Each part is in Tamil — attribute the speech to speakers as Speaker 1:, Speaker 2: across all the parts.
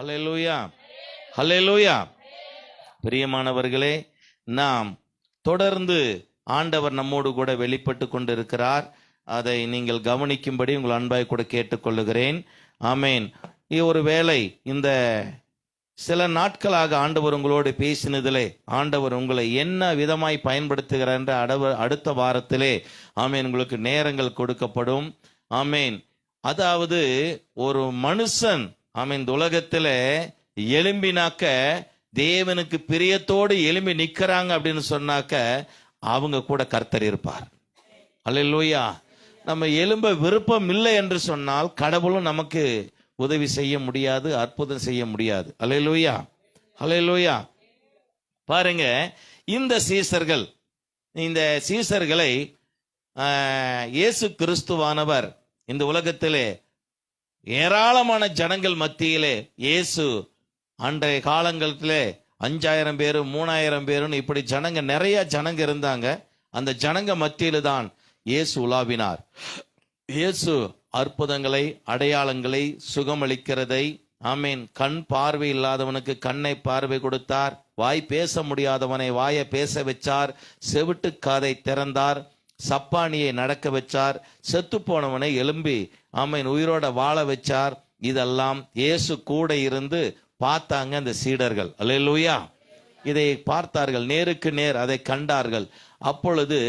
Speaker 1: ஹல்லேலூயா, ஹல்லேலூயா. பிரியமானவர்களே, நாம் தொடர்ந்து ஆண்டவர் நம்மோடு கூட வெளிப்பட்டு கொண்டிருக்கிறார். அதை நீங்கள் கவனிக்கும்படி உங்கள் அன்பாய் கூட கேட்டுக்கொள்ளுகிறேன். ஆமேன். ஒருவேளை இந்த சில நாட்களாக ஆண்டவர் உங்களோடு பேசினதிலே ஆண்டவர் உங்களை என்ன விதமாய் பயன்படுத்துகிறார் என்ற அடுத்த வாரத்திலே ஆமேன் உங்களுக்கு நேரங்கள் கொடுக்கப்படும். ஆமேன். அதாவது ஒரு மனுஷன் ஆமேன் இந்த உலகத்துல எலும்பினாக்க தேவனுக்கு பிரியத்தோடு எலும்பி நிக்கிறாங்க அப்படின்னு சொன்னாக்க அவங்க கூட கர்த்தர் இருப்பார். அல்லேலூயா. நம்ம எலும்ப விருப்பம் இல்லை என்று சொன்னால் கடவுளும் நமக்கு உதவி செய்ய முடியாது, அற்புதம் செய்ய முடியாது. அல்லேலூயா, அல்லேலூயா. பாருங்க, இந்த சீசர்களை இயேசு கிறிஸ்துவானவர் இந்த உலகத்திலே ஏராளமான ஜனங்கள் மத்தியிலே இயேசு அன்றைய காலங்களிலே 5000 பேரு 3000 பேருன்னு இப்படி நிறைய ஜனங்க இருந்தாங்க. அந்த ஜனங்க மத்தியில தான் இயேசு உலாவினார். இயேசு அற்புதங்களை, அடையாளங்களை, சுகமளிக்கிறதை, ஆமீன், கண் பார்வை இல்லாதவனுக்கு கண்ணை பார்வை கொடுத்தார், வாய் பேச முடியாதவனை வாயை பேச வச்சார், செவிட்டு காதை திறந்தார், சப்பானியை நடக்க வச்சார், செத்து போனவனை எழும்பி ஆமீன் உயிரோட வாழ வச்சார். இதெல்லாம் இயேசு கூட இருந்து பார்த்தாங்க அந்த சீடர்கள். அல்லேலூயா. இதை பார்த்தார்கள், நேருக்கு நேர் அதை கண்டார்கள். அப்பொழுது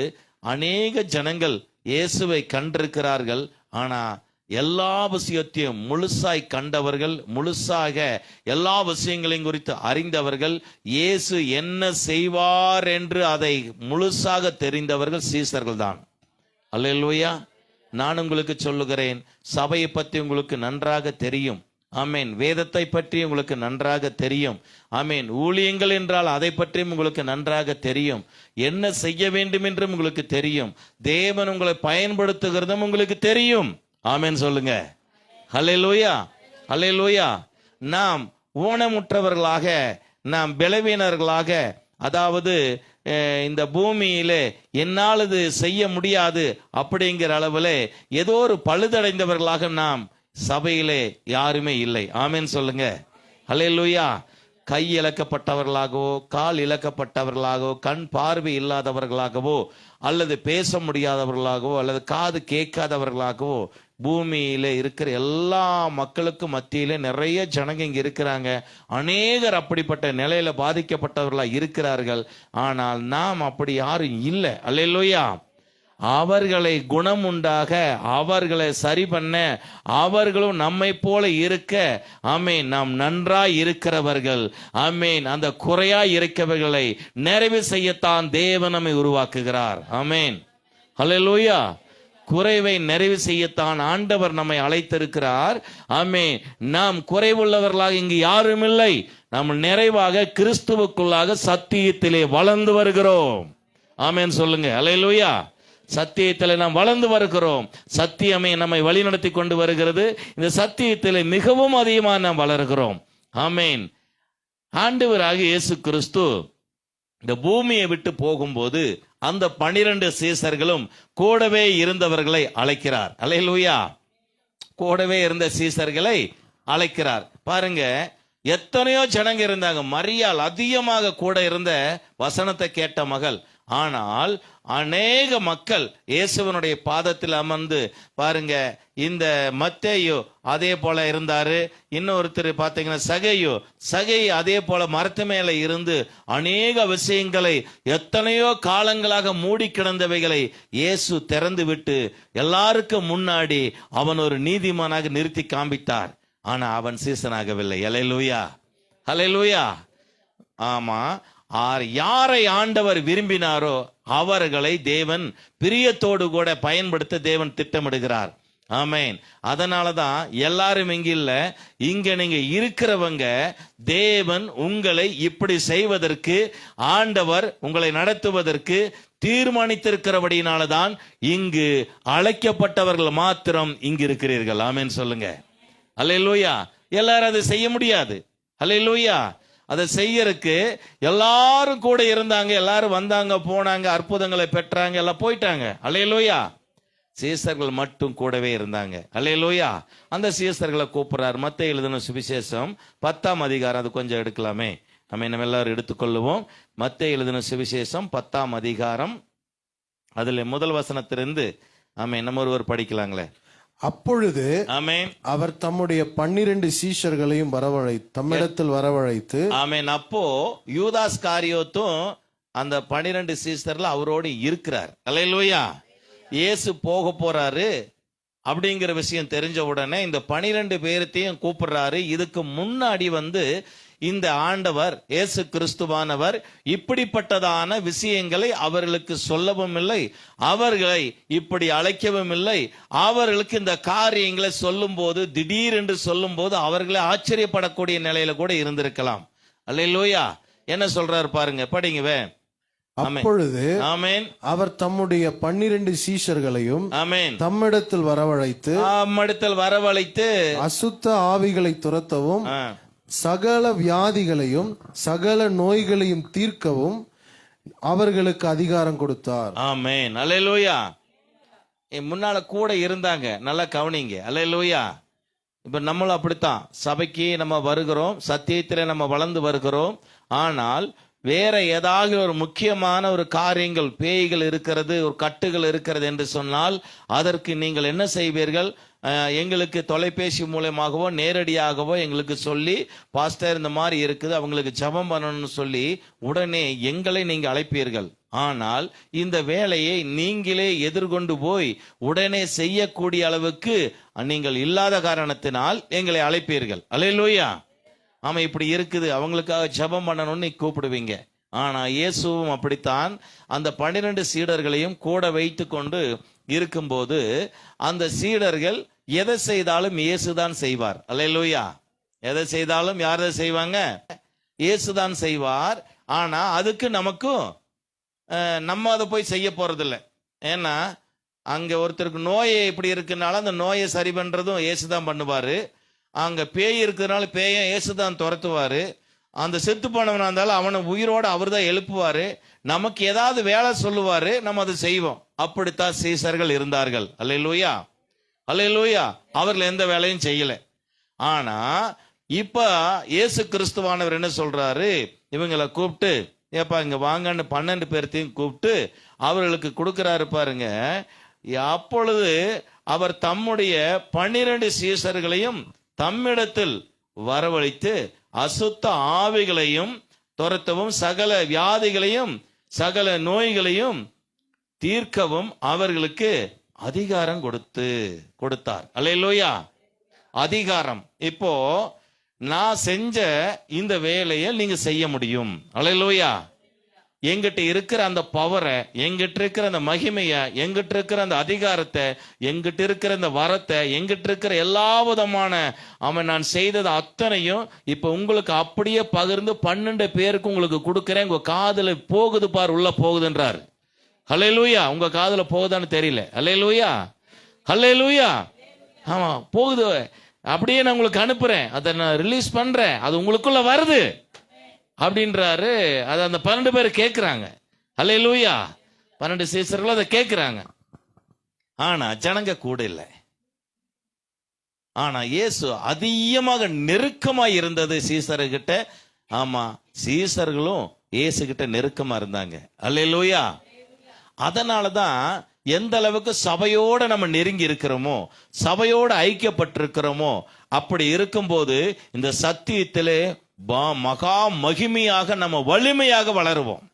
Speaker 1: அநேக ஜனங்கள் இயேசுவை கண்டிருக்கிறார்கள். ஆனா எல்லா விஷயத்தையும் முழுசாய் கண்டவர்கள், முழுசாக எல்லா விஷயங்களையும் குறித்து அறிந்தவர்கள், இயேசு என்ன செய்வார் என்று அதை முழுசாக தெரிந்தவர்கள் சீசர்கள் தான். அல்லேலூயா. நான் உங்களுக்கு சொல்லுகிறேன், சபையை பற்றி உங்களுக்கு நன்றாக தெரியும். ஆமேன். வேதத்தை பற்றி உங்களுக்கு நன்றாக தெரியும். ஆமேன். ஊழியங்கள் என்றால் அதை பற்றியும் உங்களுக்கு நன்றாக தெரியும். என்ன செய்ய வேண்டும் என்றும் உங்களுக்கு தெரியும். தேவன் உங்களை பயன்படுத்துகிறதும் உங்களுக்கு தெரியும். ஆமேன் சொல்லுங்க. ஹல்லேலூயா, ஹல்லேலூயா. நாம் ஊனமுற்றவர்களாக, நாம் பலவீனர்களாக, அதாவது இந்த பூமியிலே என்னால் இது செய்ய முடியாது அப்படிங்கிற அளவில் ஏதோ ஒரு பழுதடைந்தவர்களாக நாம் சபையிலே யாருமே இல்லை. ஆமேன் சொல்லுங்க. ஹல்லேலூயா. கை இழக்கப்பட்டவர்களாகவோ, கால் இழக்கப்பட்டவர்களாகவோ, கண் பார்வை இல்லாதவர்களாகவோ, அல்லது பேச முடியாதவர்களாகவோ, அல்லது காது கேட்காதவர்களாகவோ பூமியில இருக்கிற எல்லா மக்களுக்கும் மத்தியில நிறைய ஜனங்க இங்க இருக்கிறாங்க. அநேகர் அப்படிப்பட்ட நிலையில பாதிக்கப்பட்டவர்களா இருக்கிறார்கள். ஆனால் நாம் அப்படி யாரும் இல்லை. அல்லேலூயா. அவர்களை குணமுண்டாக, அவர்களை சரி பண்ண, அவர்களும் நம்மை போல இருக்க, ஆமேன், நாம் நன்றாய் இருக்கிறவர்கள், ஆமேன், அந்த குறையாய் இருக்கிறவர்களை நிறைவு செய்யத்தான் தேவன் நம்மை உருவாக்குகிறார். ஆமேன். ஹல்லேலூயா. குறைவை நிறைவு செய்யத்தான் ஆண்டவர் நம்மை அழைத்திருக்கிறார். ஆமேன். நாம் குறைவுள்ளவர்களாக இங்கு யாரும் இல்லை. நாம் நிறைவாக கிறிஸ்துவுக்குள்ளாக சத்தியத்திலே வளர்ந்து வருகிறோம். ஆமேன் சொல்லுங்க. ஹல்லேலூயா. சத்தியத்தில் நாம் வளர்ந்து வருகிறோம். சத்தியமே நம்மை வழிநடத்தி கொண்டு வருகிறது. இந்த சத்தியத்தில் மிகவும் அதிகமாக நாம் வளர்கிறோம். ஆமேன். ஆண்டவராக இயேசு கிறிஸ்து இந்த பூமியை விட்டு போகும்போது அந்த 12 சீசர்களும் கூடவே இருந்தவர்களை அழைக்கிறார். அல்லேலூயா. கூடவே இருந்த சீசர்களை அழைக்கிறார். பாருங்க, எத்தனையோ ஜனங்க இருந்தாங்க. மரியாள் அதிகமாக கூட இருந்த வசனத்தை கேட்ட மகள். ஆனால் அநேக மக்கள் இயேசுவனுடைய பாதத்தில் அமர்ந்து, பாருங்க, இந்த மத்தேயு அதே போல இருந்தாரு. இன்னொருத்தர் பாத்தீங்கன்னா சகை அதே போல மரத்து மேல இருந்து அநேக விஷயங்களை, எத்தனையோ காலங்களாக மூடி கிடந்தவைகளை இயேசு திறந்து விட்டு எல்லாருக்கும் முன்னாடி அவன் ஒரு நீதிமானாக நிறுத்தி காண்பித்தார். ஆனா அவன் சீசனாகவில்லை. அல்லேலூயா, அல்லேலூயா. ஆமா, யாரை ஆண்டவர் விரும்பினாரோ அவர்களை தேவன் பிரியத்தோடு கூட பயன்படுத்த தேவன் திட்டமிடுகிறார். ஆமேன். அதனாலதான் எல்லாரும் இங்க இல்ல, இங்க நீங்க இருக்கிறவங்க தேவன் உங்களை இப்படி செய்வதற்கு, ஆண்டவர் உங்களை நடத்துவதற்கு தீர்மானித்திருக்கிறபடினால்தான் இங்கு அழைக்கப்பட்டவர்கள் மாத்திரம் இங்கு இருக்கிறீர்கள். ஆமேன் சொல்லுங்க. அல்லேலூயா. எல்லாரும் அதை செய்ய முடியாது. அல்லேலூயா. அதை செய்யறதுக்கு எல்லாரும் கூட இருந்தாங்க. எல்லாரும் வந்தாங்க, போனாங்க, அற்புதங்களை பெற்றாங்க, எல்லாம் போயிட்டாங்க. அல்லேலூயா. சீசர்கள் மட்டும் கூடவே இருந்தாங்க. அல்லேலூயா. அந்த சீசர்களை கூப்பிடுறார். மத்தேயு எழுதின சுவிசேஷம் 10ஆம் அதிகாரம், அது கொஞ்சம் எடுக்கலாமே, நம்ம எல்லாரும் எடுத்துக்கொள்ளுவோம். மத்தேயு எழுதின சுவிசேஷம் 10ஆம் அதிகாரம், அதுல முதல் வசனத்திலிருந்து நம்ம ஒருவர் படிக்கலாங்களே.
Speaker 2: அப்பொழுது
Speaker 1: ஆமென்,
Speaker 2: அவர் தம்முடைய 12 சீஷர்களையும் தம்மிடத்தில் வரவழைத்து
Speaker 1: ஆமென். அப்போ யூதாஸ் காரியோத்தும் அந்த 12 சீஷர்ல அவரோடு இருக்கிறார். அல்லேலூயா. இயேசு போக போறாரு அப்படிங்கிற விஷயம் தெரிஞ்ச உடனே இந்த 12 பேர்த்தையும் கூப்பிடுறாரு. இதுக்கு முன்னாடி இந்த ஆண்டவர் இயேசு கிறிஸ்துவானவர் இப்படிப்பட்டதான விஷயங்களை அவர்களுக்கு சொல்லவும் இல்லை, அவர்களை இப்படி அழைக்கவும் இல்லை. அவர்களுக்கு இந்த காரியங்களை சொல்லும் போது, திடீரென்று சொல்லும் போது அவர்களே ஆச்சரியப்படக்கூடிய நிலையில கூட இருந்திருக்கலாம். அல்லேலூயா. என்ன சொல்றாரு பாருங்க, படிங்கவே.
Speaker 2: அப்பொழுது
Speaker 1: ஆமென்,
Speaker 2: அவர் தம்முடைய 12 சீஷர்களையும்
Speaker 1: ஆமென்
Speaker 2: தம்மிடத்தில் வரவழைத்து அசுத்த ஆவிகளை துரத்தவும் சகல வியாதிகளையும் சகல நோய்களையும் தீர்க்கவும் அவர்களுக்கு அதிகாரம் கொடுத்தார்.
Speaker 1: ஆமென். அல்லேலூயா. முன்னால கூட இருந்தாங்க, நல்லா கவனிங்க. அல்லேலூயா. இப்ப நம்மளும் அப்படித்தான், சபைக்கு நம்ம வருகிறோம், சத்தியத்திலே நம்ம வளர்ந்து வருகிறோம். ஆனால் வேற ஏதாவது ஒரு முக்கியமான ஒரு காரியங்கள், பேய்கள் இருக்கிறது, ஒரு கட்டுகள் இருக்கிறது என்று சொன்னால் அதற்கு நீங்கள் என்ன செய்வீர்கள்? எங்களுக்கு தொலைபேசி மூலமாகவோ நேரடியாகவோ எங்களுக்கு சொல்லி, பாஸ்டர் இந்த மாதிரி இருக்குது, அவங்களுக்கு ஜெபம் பண்ணணும்னு சொல்லி உடனே எங்களை நீங்க அழைப்பீர்கள். ஆனால் இந்த வேலையை நீங்களே எதிர்கொண்டு போய் உடனே செய்யக்கூடிய அளவுக்கு நீங்கள் இல்லாத காரணத்தினால் எங்களை அழைப்பீர்கள். அல்லேலூயா. ஆமா, இப்படி இருக்குது, அவங்களுக்காக ஜெபம் பண்ணணும்னு கூப்பிடுவீங்க. ஆனா இயேசுவும் அப்படித்தான் அந்த 12 சீடர்களையும் கூட வைத்து கொண்டு இருக்கும்போது அந்த சீடர்கள் எதை செய்தாலும் இயேசுதான் செய்வார். அல்லேலூயா. எதை செய்தாலும் யார் அதை செய்வாங்க? இயேசுதான் செய்வார். ஆனா அதுக்கு நமக்கும் நம்ம அதை போய் செய்ய போறதில்லை. ஏன்னா அங்க ஒருத்தருக்கு நோயை இப்படி இருக்குனால அந்த நோயை சரி பண்றதும் இயேசுதான் பண்ணுவாரு. அங்க பேய் இருக்கிறதுனால பேயை இயேசுதான் துரத்துவாரு. அந்த செத்து போனவனா இருந்தாலும் அவனை உயிரோட அவர் தான் எழுப்புவாரு. நமக்கு ஏதாவது வேலை சொல்லுவாரு, நம்ம அதை செய்வோம். அப்படித்தான் சீசர்கள் இருந்தார்கள். அல்லேலூயா. அல்லேலூயா. அவர்கள் எந்த வேலையும் செய்யல. ஆனா இப்ப இயேசு கிறிஸ்துவானவர் என்ன சொல்றாரு? இவங்களை கூப்பிட்டு, ஏப்பா இங்க வாங்கன்னு 12 பேர்த்தையும் கூப்பிட்டு அவர்களுக்கு கொடுக்கிறாரு பாருங்க. அப்பொழுது அவர் தம்முடைய 12 சீசர்களையும் தம்மிடத்தில் வரவழைத்து அசுத்த ஆவிகளையும் துரத்தவும் சகல வியாதிகளையும் சகல நோய்களையும் தீர்க்கவும் அவர்களுக்கு அதிகாரம் கொடுத்தார். அல்லேலூயா. அதிகாரம். இப்போ நான் செஞ்ச இந்த வேலையை நீங்க செய்ய முடியும். அல்லேலூயா. எங்கிட்ட இருக்கிற அந்த பவரை, எங்கிட்ட இருக்கிற அந்த மகிமையை, எங்கிட்ட இருக்கிற அந்த அதிகாரத்தை, எங்கிட்ட இருக்கிற அந்த வரத்தை, எங்கிட்ட இருக்கிற எல்லா விதமான நான் செய்தது அத்தனையும் இப்ப உங்களுக்கு அப்படியே பகிர்ந்து 12 பேருக்கு உங்களுக்கு கொடுக்கிறேன். உங்க காதுல போகுது பார், உள்ள போகுதுன்றாரு. அல்லேலூயா. உங்க காதுல போகுதான்னு தெரியல. அல்லேலூயா. அல்லேலூயா. ஆமா, போகுது. அப்படியே நான் உங்களுக்கு அனுப்புறேன், அதை நான் ரிலீஸ் பண்றேன், அது உங்களுக்குள்ள வருது அப்படின்றாரு. அதை அந்த 12 பேர் கேட்கிறாங்க. அல்லேலூயா. 12 சீசர்கள் அதை கேட்கிறாங்க. ஆனா ஜனங்க கூட இல்லை. ஆனா இயேசு அதிகமாக நெருக்கமாய் இருந்தது சீசர்கிட்ட. ஆமா, சீசர்களும் இயேசு கிட்ட நெருக்கமா இருந்தாங்க. அல்லேலூயா. அதனாலதான் எந்த அளவுக்கு சபையோட நம்ம நெருங்கி இருக்கிறோமோ, சபையோட ஐக்கியப்பட்டிருக்கிறோமோ, அப்படி இருக்கும்போது இந்த சத்தியத்திலே மகா மகிமையாக நம்ம வலிமையாக வளருவோம்.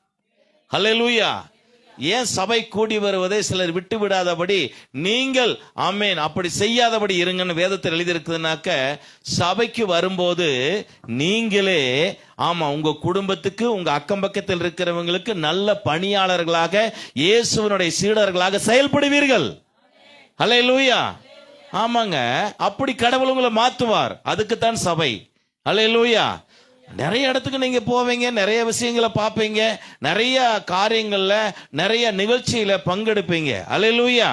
Speaker 1: அல்லேலூயா. ஏன் சபை கூடி வருவதை சிலர் விட்டு விடாதபடி நீங்கள் ஆமேன் அப்படி செய்யாதபடி இருங்கன்னு வேதத்தில் எழுதியிருக்குதுனாக்க, சபைக்கு வரும்போது நீங்களே ஆமா உங்க குடும்பத்துக்கு, உங்க அக்கம் பக்கத்தில் இருக்கிறவங்களுக்கு நல்ல பணியாளர்களாக, இயேசுவினுடைய சீடர்களாக செயல்படுவீர்கள். அல்லேலூயா. ஆமாங்க, அப்படி கடவுள் உங்களை மாத்துவார். அதுக்குத்தான் சபை. அல்லேலூயா. நிறைய இடத்துக்கு நீங்க போவீங்க, நிறைய விஷயங்களை பார்ப்பீங்க, நிறைய காரியங்கள்ல நிறைய நிகழ்ச்சியில பங்கெடுப்பீங்க. அல்லேலூயா.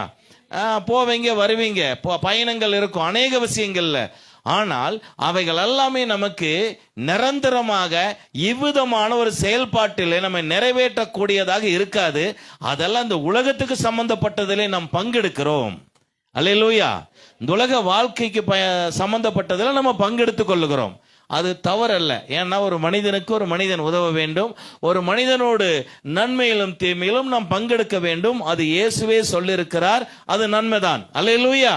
Speaker 1: போவீங்க வருவீங்க, பயணங்கள் இருக்கும் அநேக விஷயங்கள்ல. ஆனால் அவைகள் எல்லாமே நமக்கு நிரந்தரமாக இவ்விதமான ஒரு செயல்பாட்டிலே நம்ம நிறைவேற்றக்கூடியதாக இருக்காது. அதெல்லாம் இந்த உலகத்துக்கு சம்பந்தப்பட்டதிலே நாம் பங்கெடுக்கிறோம். அல்லேலூயா. இந்த உலக வாழ்க்கைக்கு சம்பந்தப்பட்டதில் நம்ம பங்கெடுத்துக் கொள்ளுகிறோம். அது தவறல்ல. ஏன்னா ஒரு மனிதனுக்கு ஒரு மனிதன் உதவ வேண்டும், ஒரு மனிதனோடு நன்மையிலும் தீமையிலும் நாம் பங்கெடுக்க வேண்டும். அது இயேசுவே சொல்லியிருக்கிறார், அது நன்மைதான். அல்லேலூயா.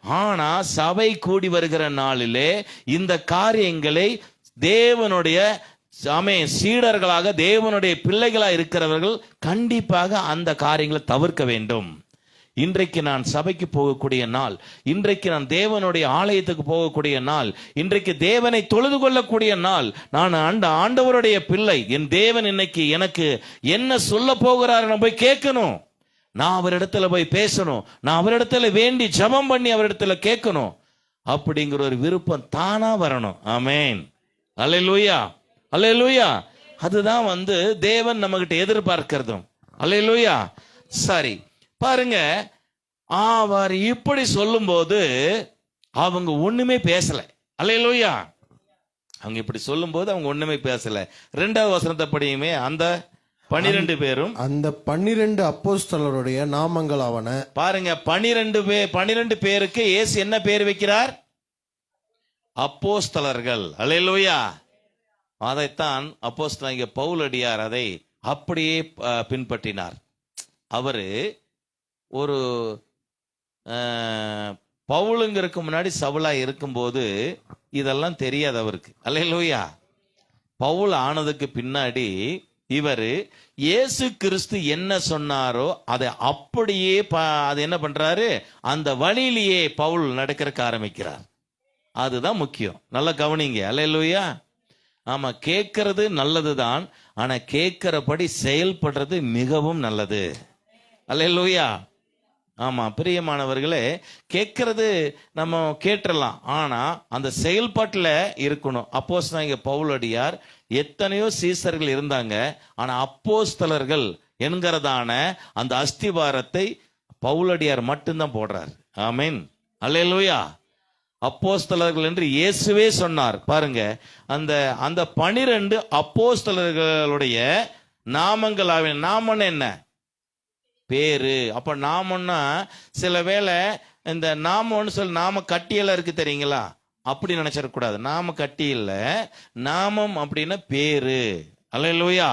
Speaker 1: ஆனா சபை கூடி வருகிற நாளிலே இந்த காரியங்களை தேவனுடைய சீடர்களாக, தேவனுடைய பிள்ளைகளா இருக்கிறவர்கள் கண்டிப்பாக அந்த காரியங்களை தவிர்க்க வேண்டும். இன்றைக்கு நான் சபைக்கு போகக்கூடிய நாள், இன்றைக்கு நான் தேவனுடைய ஆலயத்துக்கு போகக்கூடிய நாள், இன்றைக்கு தேவனை தொழுது கொள்ளக்கூடிய நாள். நான் ஆண்டவருடைய பிள்ளை. என் தேவன் இன்னைக்கு எனக்கு என்ன சொல்ல போகிறார் நான் போய் கேட்கணும். நான் அவரிடத்துல போய் பேசணும். நான் அவரிடத்துல வேண்டி ஜெபம் பண்ணி அவரிடத்துல கேட்கணும். அப்படிங்கிற ஒரு விருப்பம் தானா வரணும். ஆமென். அல்லேலூயா. அல்லேலூயா. அதுதான் தேவன் நம்மகிட்ட எதிர்பார்க்கிறதும். அல்லேலூயா. சரி பாருங்க, அவர் இப்படி சொல்லும்போது அவங்க ஒண்ணுமே பேசல. அல்லேலூயா. அவங்க இப்படி சொல்லும்போது அவங்க ஒண்ணுமே பேசல. 2வது வசனத்தை படியுமே. அந்த 12 பேரும்,
Speaker 2: அந்த 12 அப்போஸ்தலருடைய நாமங்கள் ஆவன.
Speaker 1: பாருங்க, 12 பேருக்கு இயேசு என்ன பேர் வைக்கிறார்? அப்போஸ்தலர்கள். அல்லேலூயா. அதைத்தான் அப்போஸ்தலனாகிய பவுலடியார் அதை அப்படியே பின்பற்றினார். அவரு ஒரு பவுலுங்கிறதுக்கு முன்னாடி சவுலா இருக்கும்போது இதெல்லாம் தெரியாது அவருக்கு. அல்லேலூயா. பவுல் ஆனதுக்கு பின்னாடி இவர் இயேசு கிறிஸ்து என்ன சொன்னாரோ அதை அப்படியே அது என்ன பண்றாரு, அந்த வழியிலேயே பவுல் நடக்கிறதுக்கு ஆரம்பிக்கிறார். அதுதான் முக்கியம். நல்லா கவனிங்க. அல்லேலூயா. ஆமா, கேட்கறது நல்லதுதான், ஆனா கேட்கிறபடி செயல்படுறது மிகவும் நல்லது. அல்லேலூயா. ஆமா பிரியமானவர்களே, கேட்கறது நம்ம கேட்டுறலாம், ஆனா அந்த செயல்பாட்டில் இருக்கணும். அப்போஸ்தலனாகிய பவுலடியார் எத்தனையோ சீசர்கள் இருந்தாங்க, ஆனா அப்போஸ்தலர்கள் என்கிறதான அந்த அஸ்திவாரத்தை பவுலடியார் மட்டும்தான் போடுறார். ஆமென். அல்லேலூயா. அப்போஸ்தலர்கள் என்று இயேசுவே சொன்னார். பாருங்க, அந்த 12 அப்போஸ்தலர்களுடைய நாமங்களாவின் நாமன்னு என்ன? பேரு. அப்ப நாமன்னா சில வேளை இந்த நாமன்னு சொல்லி நாம கட்டியெல்லாம் இருக்கு தெரியுங்களா, அப்படி நினைச்சிடக்கூடாது. நாம கட்டி இல்ல, நாமம் அப்படின்னா பேரு. அல்லேலூயா.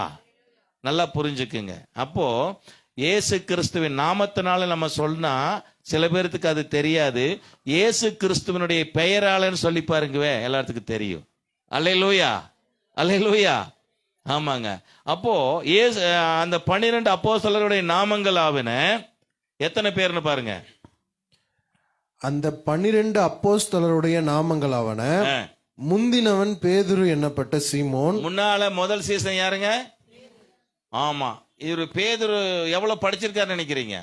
Speaker 1: நல்லா புரிஞ்சுக்குங்க. அப்போ இயேசு கிறிஸ்துவின் நாமத்தினால நம்ம சொன்னா சில பேருக்கு அது தெரியாது. இயேசு கிறிஸ்துவனுடைய பெயராளன்னு சொல்லி பாருங்க, எல்லாத்துக்கும் தெரியும். அல்லேலூயா. அல்லேலூயா. ஆமாங்க. அப்போ அந்த 12 அப்போஸ்தலருடைய நாமங்கள் ஆவன எத்தனை பேர்னு பாருங்க.
Speaker 2: அந்த 12 அப்போஸ்தலருடைய நாமங்கள் ஆவன. முந்தினவன் பேதுரு என்னப்பட்ட சீமோன். முன்னால
Speaker 1: முதல் சீசன் யாருங்க? ஆமா, இவரு பேதுரு எவ்வளவு படிச்சிருக்காரு நினைக்கிறீங்க?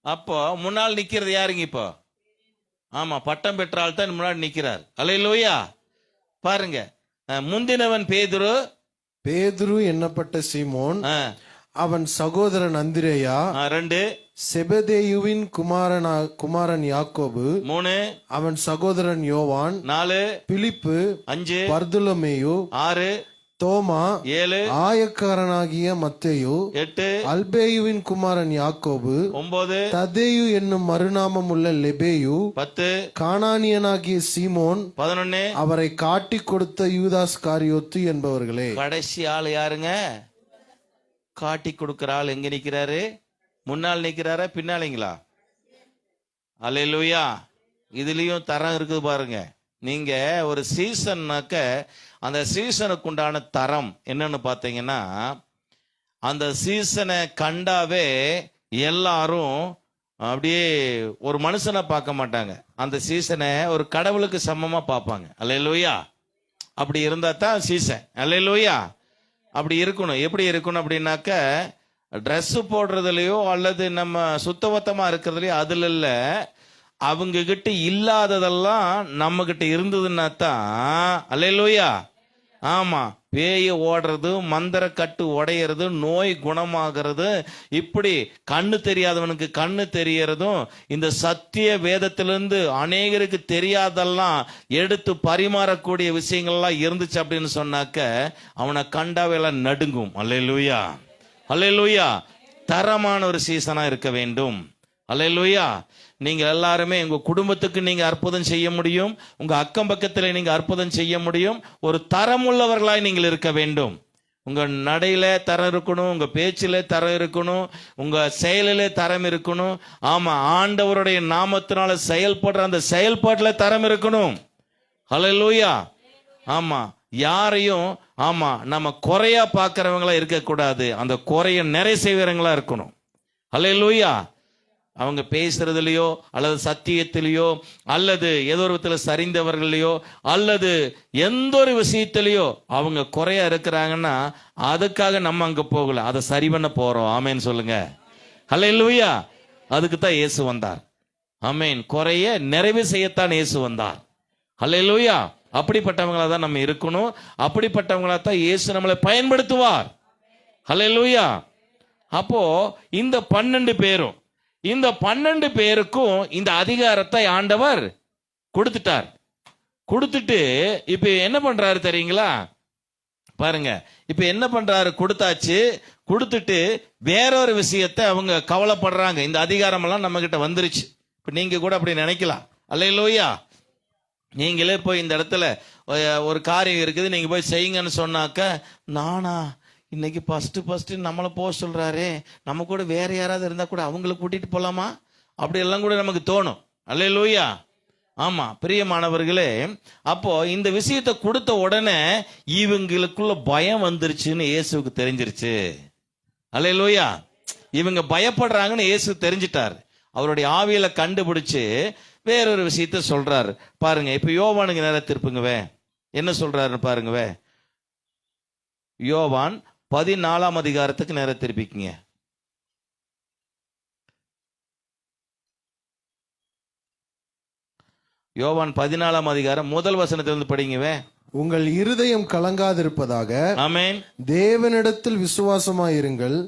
Speaker 1: அப்போ முன்னால் நிக்கிறது யாருங்க? இப்போ ஆமா, பட்டம் பெற்ற ஆள் தான் முன்னாடி நிக்கிறார். அல்லேலூயா. பாருங்க, முந்தினவன் பேதுரு என்னப்பட்ட சீமோன், அவன் சகோதரன் அந்திரேயா. 2 செபதேயுவின் குமாரன் யாக்கோபு. 3 அவன் சகோதரன் யோவான். 4 பிலிப்பு. 5 பர்துலமேயு. 6 தோமா. 7 ஆயக்காரனாகிய மத்தேயு. 8 அல்பேயுவின் குமாரன் யாக்கோபு. 9 ததேயு என்னும் மறுநாமம் உள்ள லெபேயு. 10 கானானியனாகிய சீமோன். 11 அவரை காட்டி கொடுத்த யூதாஸ் காரியோத்து என்பவர்களே. கடைசி ஆள் யாருங்க? காட்டி கொடுக்கிற ஆள் எங்க நிக்கிறாரு? முன்னால் நிக்கிறாரா பின்னாலிங்களா? அல்லேலூயா. இதுலயும் தரம் இருக்குது பாருங்க. நீங்க ஒரு சீசன்னாக்க அந்த சீசனுக்கு உண்டான தரம் என்னன்னு பார்த்தீங்கன்னா, அந்த சீசனை கண்டாவே எல்லாரும் அப்படியே ஒரு மனுஷனை பார்க்க மாட்டாங்க, அந்த சீசனை ஒரு கடவுளுக்கு சமமா பார்ப்பாங்க. அல்லேலூயா. அப்படி இருந்தா தான் சீசன். அல்லேலூயா. அப்படி இருக்கணும். எப்படி இருக்கணும் அப்படின்னாக்க, ட்ரெஸ் போடுறதுலையோ அல்லது நம்ம சுத்தபத்தமா இருக்கிறதுலையோ அதுல இல்ல, அவங்க கிட்ட இல்லாததெல்லாம் நம்ம கிட்ட இருந்ததுன்னா தான். அல்லேலூயா. ஆமா, பேய ஓடுறது, மந்திர கட்டு உடையிறது, நோய் குணமாகிறது, இப்படி கண்ணு தெரியாதவனுக்கு கண்ணு தெரியறதும், இந்த சத்திய வேதத்திலிருந்து அநேகருக்கு தெரியாதெல்லாம் எடுத்து பரிமாறக்கூடிய விஷயங்கள்லாம் இருந்துச்சு அப்படின்னு சொன்னாக்க அவனை கண்டாவெல்லாம் நடுங்கும். அல்லேலூயா, அல்லேலூயா. தரமான ஒரு சீசனா இருக்க வேண்டும். அல்லேலூயா. நீங்க எல்லாருமே உங்க குடும்பத்துக்கு நீங்க அற்புதம் செய்ய முடியும், உங்க அக்கம் பக்கத்துல நீங்க அற்புதம் செய்ய முடியும். ஒரு தரமுள்ளவர்களாய் நீங்கள் இருக்க வேண்டும். உங்க நடையில தரம் இருக்கணும், உங்க பேச்சில தரம் இருக்கணும், உங்க செயலிலே தரம் இருக்கணும். ஆமா, ஆண்டவருடைய நாமத்தினால செயல்படுற அந்த செயல்பாட்டுல தரம் இருக்கணும். அல்லேலூயா. ஆமா, யாரையும் ஆமா நம்ம குறையா பார்க்கறவங்களா இருக்கக்கூடாது, அந்த குறைய நிறை செய்வங்களா இருக்கணும். அல்லேலூயா. அவங்க பேசுறதுலையோ அல்லது சத்தியத்திலேயோ அல்லது ஏதோ ஒரு விதத்தில் சரிந்தவர்களையோ அல்லது எந்த ஒரு விஷயத்திலையோ அவங்க குறையா இருக்கிறாங்கன்னா அதுக்காக நம்ம அங்க போகல, அதை சரி பண்ண போறோம். ஆமேன் சொல்லுங்க. அல்லேலூயா. அதுக்கு தான் இயேசு வந்தார். ஆமேன். குறைய நிறைவு செய்யத்தான் இயேசு வந்தார். அல்லேலூயா. அப்படிப்பட்டவங்களா தான் நம்ம இருக்கணும். அப்படிப்பட்டவங்களா தான் இயேசு நம்மளை பயன்படுத்துவார். அல்லேலூயா. அப்போ இந்த 12 பேரும், இந்த 12 பேருக்கும் இந்த அதிகாரத்தை ஆண்டவர் கொடுத்துட்டார். கொடுத்துட்டு இப்ப என்ன பண்றாரு தெரியுங்களா? பாருங்க, இப்ப என்ன பண்றாரு? கொடுத்தாச்சு. கொடுத்துட்டு வேறொரு விஷயத்தை அவங்க கவலைப்படுறாங்க. இந்த அதிகாரம் எல்லாம் நம்ம கிட்ட வந்துருச்சு. இப்ப நீங்க கூட அப்படி நினைக்கலாம். அல்லேலூயா. நீங்களே போய் இந்த இடத்துல ஒரு காரியம் இருக்குது, நீங்க போய் செய்யுங்கன்னு சொன்னாக்க, நானா இன்னைக்கு ஃபர்ஸ்ட் நம்மளை போக சொல்றாரு, நம்ம கூட வேற யாராவது இருந்தா கூட அவங்களை கூட்டிட்டு போலாமா, அப்படி எல்லாம் கூட நமக்கு தோணும். அல்லேலூயா. ஆமா பிரியமானவர்களே, அப்போ இந்த விஷயத்தை கொடுத்த உடனே இவங்களுக்குள்ள பயம் வந்துருச்சுன்னு இயேசுக்கு தெரிஞ்சிருச்சு. அல்லேலூயா. இவங்க பயப்படுறாங்கன்னு இயேசு தெரிஞ்சிட்டார். அவருடைய ஆவியில கண்டுபிடிச்சு வேறொரு விஷயத்த சொல்றாரு. பாருங்க, இப்ப யோவானுக்கு நேரா திருப்புங்கவே, என்ன சொல்றாரு பாருங்கவே. யோவான் 14ஆம் அதிகாரத்துக்கு நேரா திருப்பிக்குங்க. யோவான் 14ஆம் அதிகாரம் முதல் வசனத்திலிருந்து படிங்கவே.
Speaker 2: உங்கள் இருதயம் கலங்காதிருப்பதாக.
Speaker 1: ஆமென்.
Speaker 2: தேவனிடத்தில் விசுவாசமாயிருங்கள்,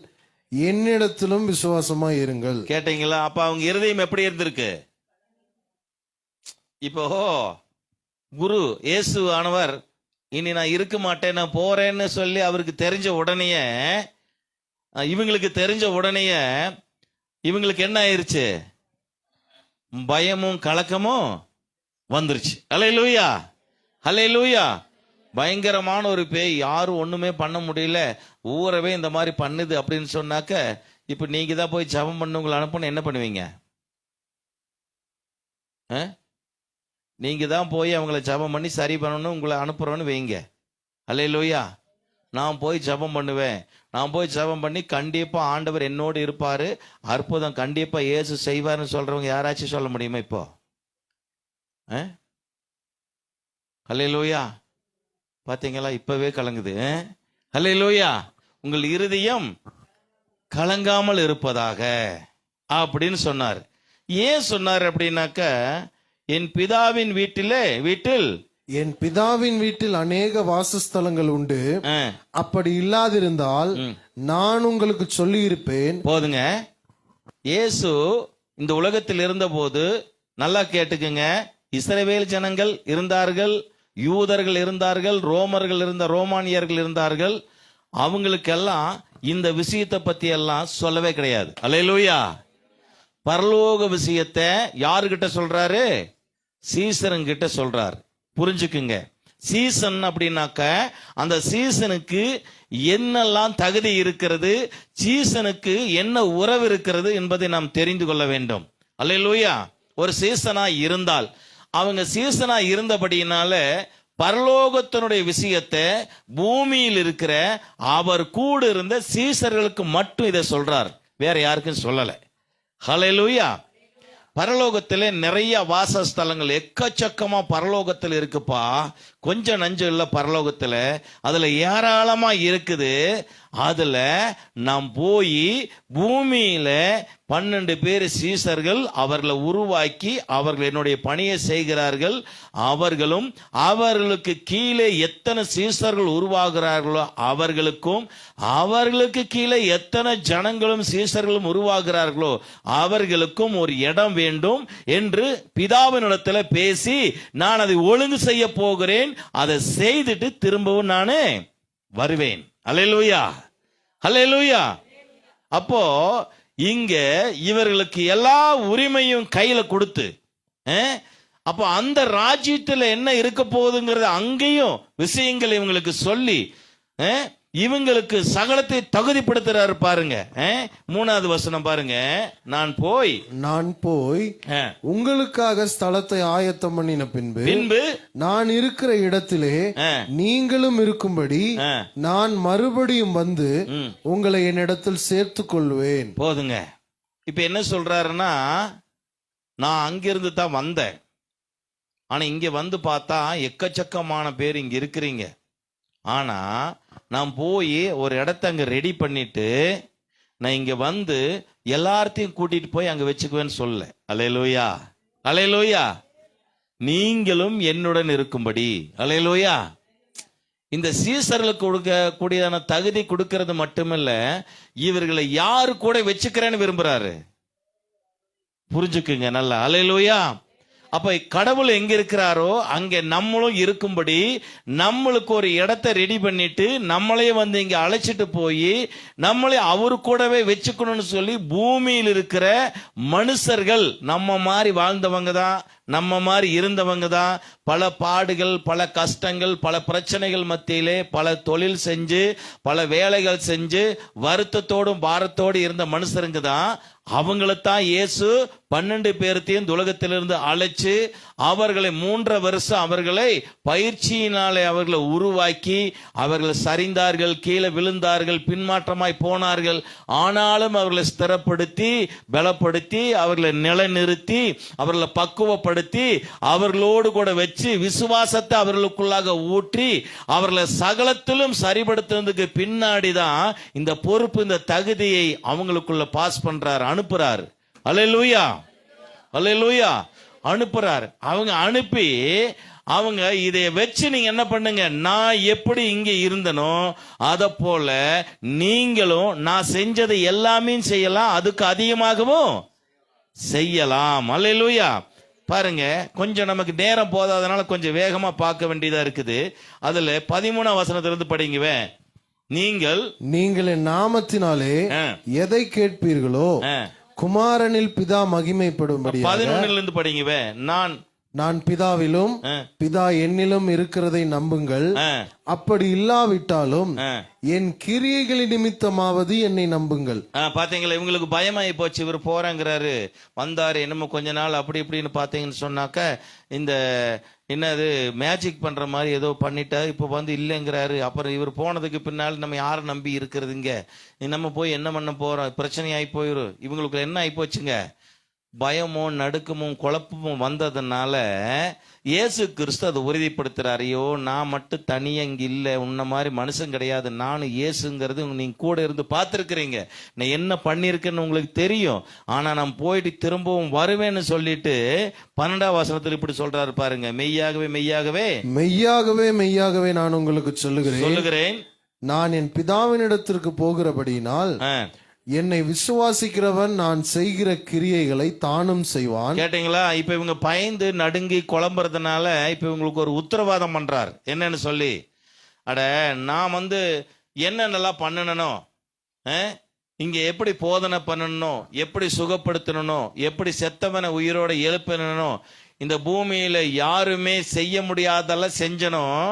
Speaker 2: என்னிடத்திலும் விசுவாசமாயிருங்கள்.
Speaker 1: கேட்டீங்களா? அப்ப அவங்க இருதயம் எப்படி இருந்திருக்கு? இப்போ குரு இயேசு ஆனவர் இனி நான் இருக்க மாட்டேன், நான் போறேன்னு சொல்லி அவருக்கு தெரிஞ்ச உடனேயே, இவங்களுக்கு தெரிஞ்ச உடனேயே இவங்களுக்கு என்ன ஆயிருச்சு? பயமும் கலக்கமும் வந்துருச்சு. அல்லேலூயா, அல்லேலூயா. பயங்கரமான ஒரு பேய், யாரும் ஒண்ணுமே பண்ண முடியல, ஊரவே இந்த மாதிரி பண்ணுது அப்படின்னு சொன்னாக்க, இப்ப நீங்க தான் போய் ஜெபம் பண்ணி உங்களை அனுப்பணும், என்ன பண்ணுவீங்க? நீங்க தான் போய் அவங்கள ஜெபம் பண்ணி சரி பண்ணணும், உங்களை அனுப்புறோன்னு வைங்க. அல்லேலூயா. நான் போய் ஜெபம் பண்ணுவேன், நான் போய் ஜெபம் பண்ணி கண்டிப்பா ஆண்டவர் என்னோடு இருப்பாரு, அற்புதம் கண்டிப்பா இயேசு செய்வார்னு சொல்றவங்க யாராச்சும் சொல்ல முடியுமா இப்போ? அல்லேலூயா. பாத்தீங்களா? இப்பவே கலங்குது. அல்லேலூயா. உங்கள் இருதயம் கலங்காமல் இருப்பதாக அப்படின்னு சொன்னார். ஏன் சொன்னார் அப்படின்னாக்க, என் பிதாவின் வீட்டில்
Speaker 2: என் பிதாவின் வீட்டில் அநேக வாசஸ்தலங்கள் உண்டு, அப்படி இல்லாதிருந்தால் நான் உங்களுக்கு சொல்லி இருப்பேன்.
Speaker 1: போதுங்க. இயேசு இந்த உலகத்தில் இருந்தபோது நல்லா கேட்டுக்குங்க, இஸ்ரவேல் ஜனங்கள் இருந்தார்கள், யூதர்கள் இருந்தார்கள், ரோமானியர்கள் இருந்தார்கள். அவங்களுக்கெல்லாம் இந்த விஷயத்தை பத்தி எல்லாம் சொல்லவே கிடையாது. அல்லேலூயா. பரலோக விஷயத்தை யாருகிட்ட சொல்றாரு? சீசனுங்கிட்ட சொல்றாரு. புரிஞ்சுக்குங்க. சீசன் அப்படின்னாக்க அந்த சீசனுக்கு என்னெல்லாம் தகுதி இருக்கிறது, சீசனுக்கு என்ன உறவு இருக்கிறது என்பதை நாம் தெரிந்து கொள்ள வேண்டும். அல்லேலூயா. ஒரு சீசனா இருந்தால், அவங்க சீசனா இருந்தபடியினால பரலோகத்தினுடைய விஷயத்தை பூமியில் இருக்கிற அவர் கூட இருந்த சீசர்களுக்கு மட்டும் இதை சொல்றார், வேற யாருக்கும் சொல்லல. ஹல்லேலூயா. பரலோகத்திலே நிறைய வாசஸ்தலங்கள் எக்கச்சக்கமா பரலோகத்தில் இருக்குப்பா. கொஞ்சம் நஞ்சம் இல்ல பரலோகத்துல, அதுல ஏராளமா இருக்குது. அதுல நாம் போய் பூமியில 12 பேர் சீசர்கள் அவர்களை உருவாக்கி அவர்கள் என்னுடைய பணியை செய்கிறார்கள். அவர்களும் அவர்களுக்கு கீழே எத்தனை சீசர்கள் உருவாகிறார்களோ அவர்களுக்கும், அவர்களுக்கு கீழே எத்தனை ஜனங்களும் சீசர்களும் உருவாகிறார்களோ அவர்களுக்கும் ஒரு இடம் வேண்டும் என்று பிதாவினிடத்துல பேசி, நான் அதை ஒழுங்கு செய்ய போகிறேன், அதை செய்துட்டு திரும்பவும் நானு வருவேன். அல்லேலூயா, அல்லேலூயா. அப்போ இங்க இவர்களுக்கு எல்லா உரிமையும் கையில கொடுத்து, அப்போ அந்த ராஜ்யத்துல என்ன இருக்க போகுதுங்கிறது அங்கேயும் விஷயங்கள் இவங்களுக்கு சொல்லி இவங்களுக்கு சகலத்தை தகுதிப்படுத்துறாரு பாருங்க. 3வது வசனம் பாருங்க. நான் போய் உங்களுக்காக ஸ்தலத்தை ஆயத்தம் பண்ணின பின்பு நான் இருக்கிற இடத்திலே நீங்களும் இருக்கும்படி நான் மறுபடியும் வந்து உங்களை என்னிடத்தில் சேர்த்துக் கொள்வேன். போதுங்க. இப்ப என்ன சொல்றாருன்னா, நான் அங்கிருந்து தான் வந்தேன், ஆனா இங்க வந்து பார்த்தா எக்கச்சக்கமான பேர் இங்க இருக்கிறீங்க. ஆனா நான் போய் ஒரு இடத்த அங்க ரெடி பண்ணிட்டு நான் இங்க வந்து எல்லாத்தையும் கூட்டிட்டு போய் அங்க வச்சுக்குவேன்னு சொல்ல. அல்லேலூயா, அல்லேலூயா. நீங்களும் என்னுடன் இருக்கும்படி. அல்லேலூயா. இந்த சீசர்களுக்கு கொடுக்க கூடியதான தகுதி கொடுக்கிறது மட்டுமில்ல, இவர்களை யாரு கூட வச்சுக்கிறேன்னு விரும்புறாரு. புரிஞ்சுக்குங்க நல்லா. அல்லேலூயா. அப்ப கடவுள் எங்க இருக்கிறாரோ அங்க நம்மளும் இருக்கும்படி நம்மளுக்கு ஒரு இடத்தை ரெடி பண்ணிட்டு நம்மளே வந்து இங்க அழைச்சிட்டு போய் நம்மளே அவரு கூடவே வச்சுக்கணும்னு சொல்லி பூமியில் இருக்கிற மனுஷர்கள் நம்ம மாதிரி வாழ்ந்தவங்க தான், நம்ம மாதிரி இருந்தவங்க தான், பல பாடுகள், பல கஷ்டங்கள், பல பிரச்சனைகள் மத்தியிலே பல தொழில் செஞ்சு பல வேலைகள் செஞ்சு வருத்தத்தோடும் பாரத்தோடு இருந்த மனுஷருங்க தான். அவங்களைத்தான் இயேசு 12 பேர்த்தையும் உலகத்திலிருந்து அழைச்சு அவர்களை 3 வருஷம் அவர்களை பயிற்சியினாலே அவர்களை உருவாக்கி அவர்கள் சரிந்தார்கள், கீழே விழுந்தார்கள், பின்மாற்றமாய் போனார்கள். ஆனாலும் அவர்களை ஸ்திரப்படுத்தி பலப்படுத்தி அவர்களை நிலைநிறுத்தி அவர்களை பக்குவப்படுத்தி அவர்களோடு கூட வச்சு விசுவாசத்தை அவர்களுக்குள்ளாக ஊற்றி அவர்களை சகலத்திலும் சரிபடுத்துறதுக்கு பின்னாடிதான் இந்த பொறுப்பு, இந்த தகுதியை அவங்களுக்குள்ள பாஸ் பண்றாரு, அனுப்புறாரு. அல்லேலூயா, அல்லேலூயா. அனுப்புறாரு. அவங்க அனுப்பி அவங்க இதை வச்சு நீங்க என்ன பண்ணுங்க, நான் எப்படி இங்க இருந்தனோ அத போல நீங்களும் நான் செஞ்சதை எல்லாமே செய்யலாம், அதுக்கு அதிகமாகவும் செய்யலாம். அல்லேலூயா. பாருங்க, கொஞ்சம் நமக்கு நேரம் போதாதனால கொஞ்சம் வேகமா பார்க்க வேண்டியதா இருக்குது. அதுல 13ஆம் வசனத்திலிருந்து படிங்கவே. நீங்கள்
Speaker 2: என் நாமத்தினாலே எதை கேட்பீர்களோ குமாரனில் பிதா மகிமைப்படும்படி.
Speaker 1: 11 படிங்கவே.
Speaker 2: நான் பிதாவிலும் பிதா என்னிலும் இருக்கிறதை நம்புங்கள். அப்படி இல்லாவிட்டாலும் என் கிரியைகளின் நிமித்தமாவது என்னை நம்புங்கள்.
Speaker 1: பாத்தீங்களா, இவங்களுக்கு பயமாயி போச்சு. இவர் போறாங்கிறாரு, வந்தாரு, என்னமோ கொஞ்ச நாள் அப்படி இப்படின்னு பாத்தீங்கன்னு சொன்னாக்க இந்த என்னது மேஜிக் பண்ற மாதிரி ஏதோ பண்ணிட்டாரு, இப்ப வந்து இல்லைங்கிறாரு. அப்புறம் இவர் போனதுக்கு பின்னால் நம்ம யாரை நம்பி இருக்கிறதுங்க, நம்ம போய் என்ன பண்ண போறோம், பிரச்சனை ஆகி போயிரும். இவங்களுக்கு என்ன ஆகி போச்சுங்க, பயமும் நடுக்கமும் குழப்பமும் வந்ததுனால இயேசு கிறிஸ்து அதை உறுதிப்படுத்துறாரு. ஐயோ, நான் மட்டும் தனியா இங்க இல்ல, உன்ன மாதிரி மனுஷன் கிடையாது, நானும் இயேசுங்கிறது நீங்க கூட இருந்து பார்த்திருக்கிறீங்க, நான் என்ன பண்ணிருக்கேன்னு உங்களுக்கு தெரியும், ஆனா நான் போயிட்டு திரும்பவும் வருவேன்னு சொல்லிட்டு 12ஆம் வசனத்தில் இப்படி சொல்றாரு பாருங்க. மெய்யாகவே மெய்யாகவே
Speaker 2: மெய்யாகவே மெய்யாகவே நான் உங்களுக்கு சொல்லுகிறேன், நான் என் பிதாவினிடத்திற்கு போகிறபடியினால் என்னை விசுவாசிக்கிறவன் நான் செய்கிற கிரியைகளை தானும் செய்வான்.
Speaker 1: கேட்டீங்களா? இப்ப இவங்க பயந்து நடுங்கி குழம்புறதுனால இப்ப இவங்களுக்கு ஒரு உத்தரவாதம் பண்றார். என்னன்னு சொல்லி, அட நான் வந்து என்னென்னலாம் பண்ணணும், இங்க எப்படி போதனை பண்ணணும், எப்படி சுகப்படுத்தணும், எப்படி செத்தவனை உயிரோட எழுப்பணும், இந்த பூமியில யாருமே செய்ய முடியாதெல்லாம் செஞ்சனும்,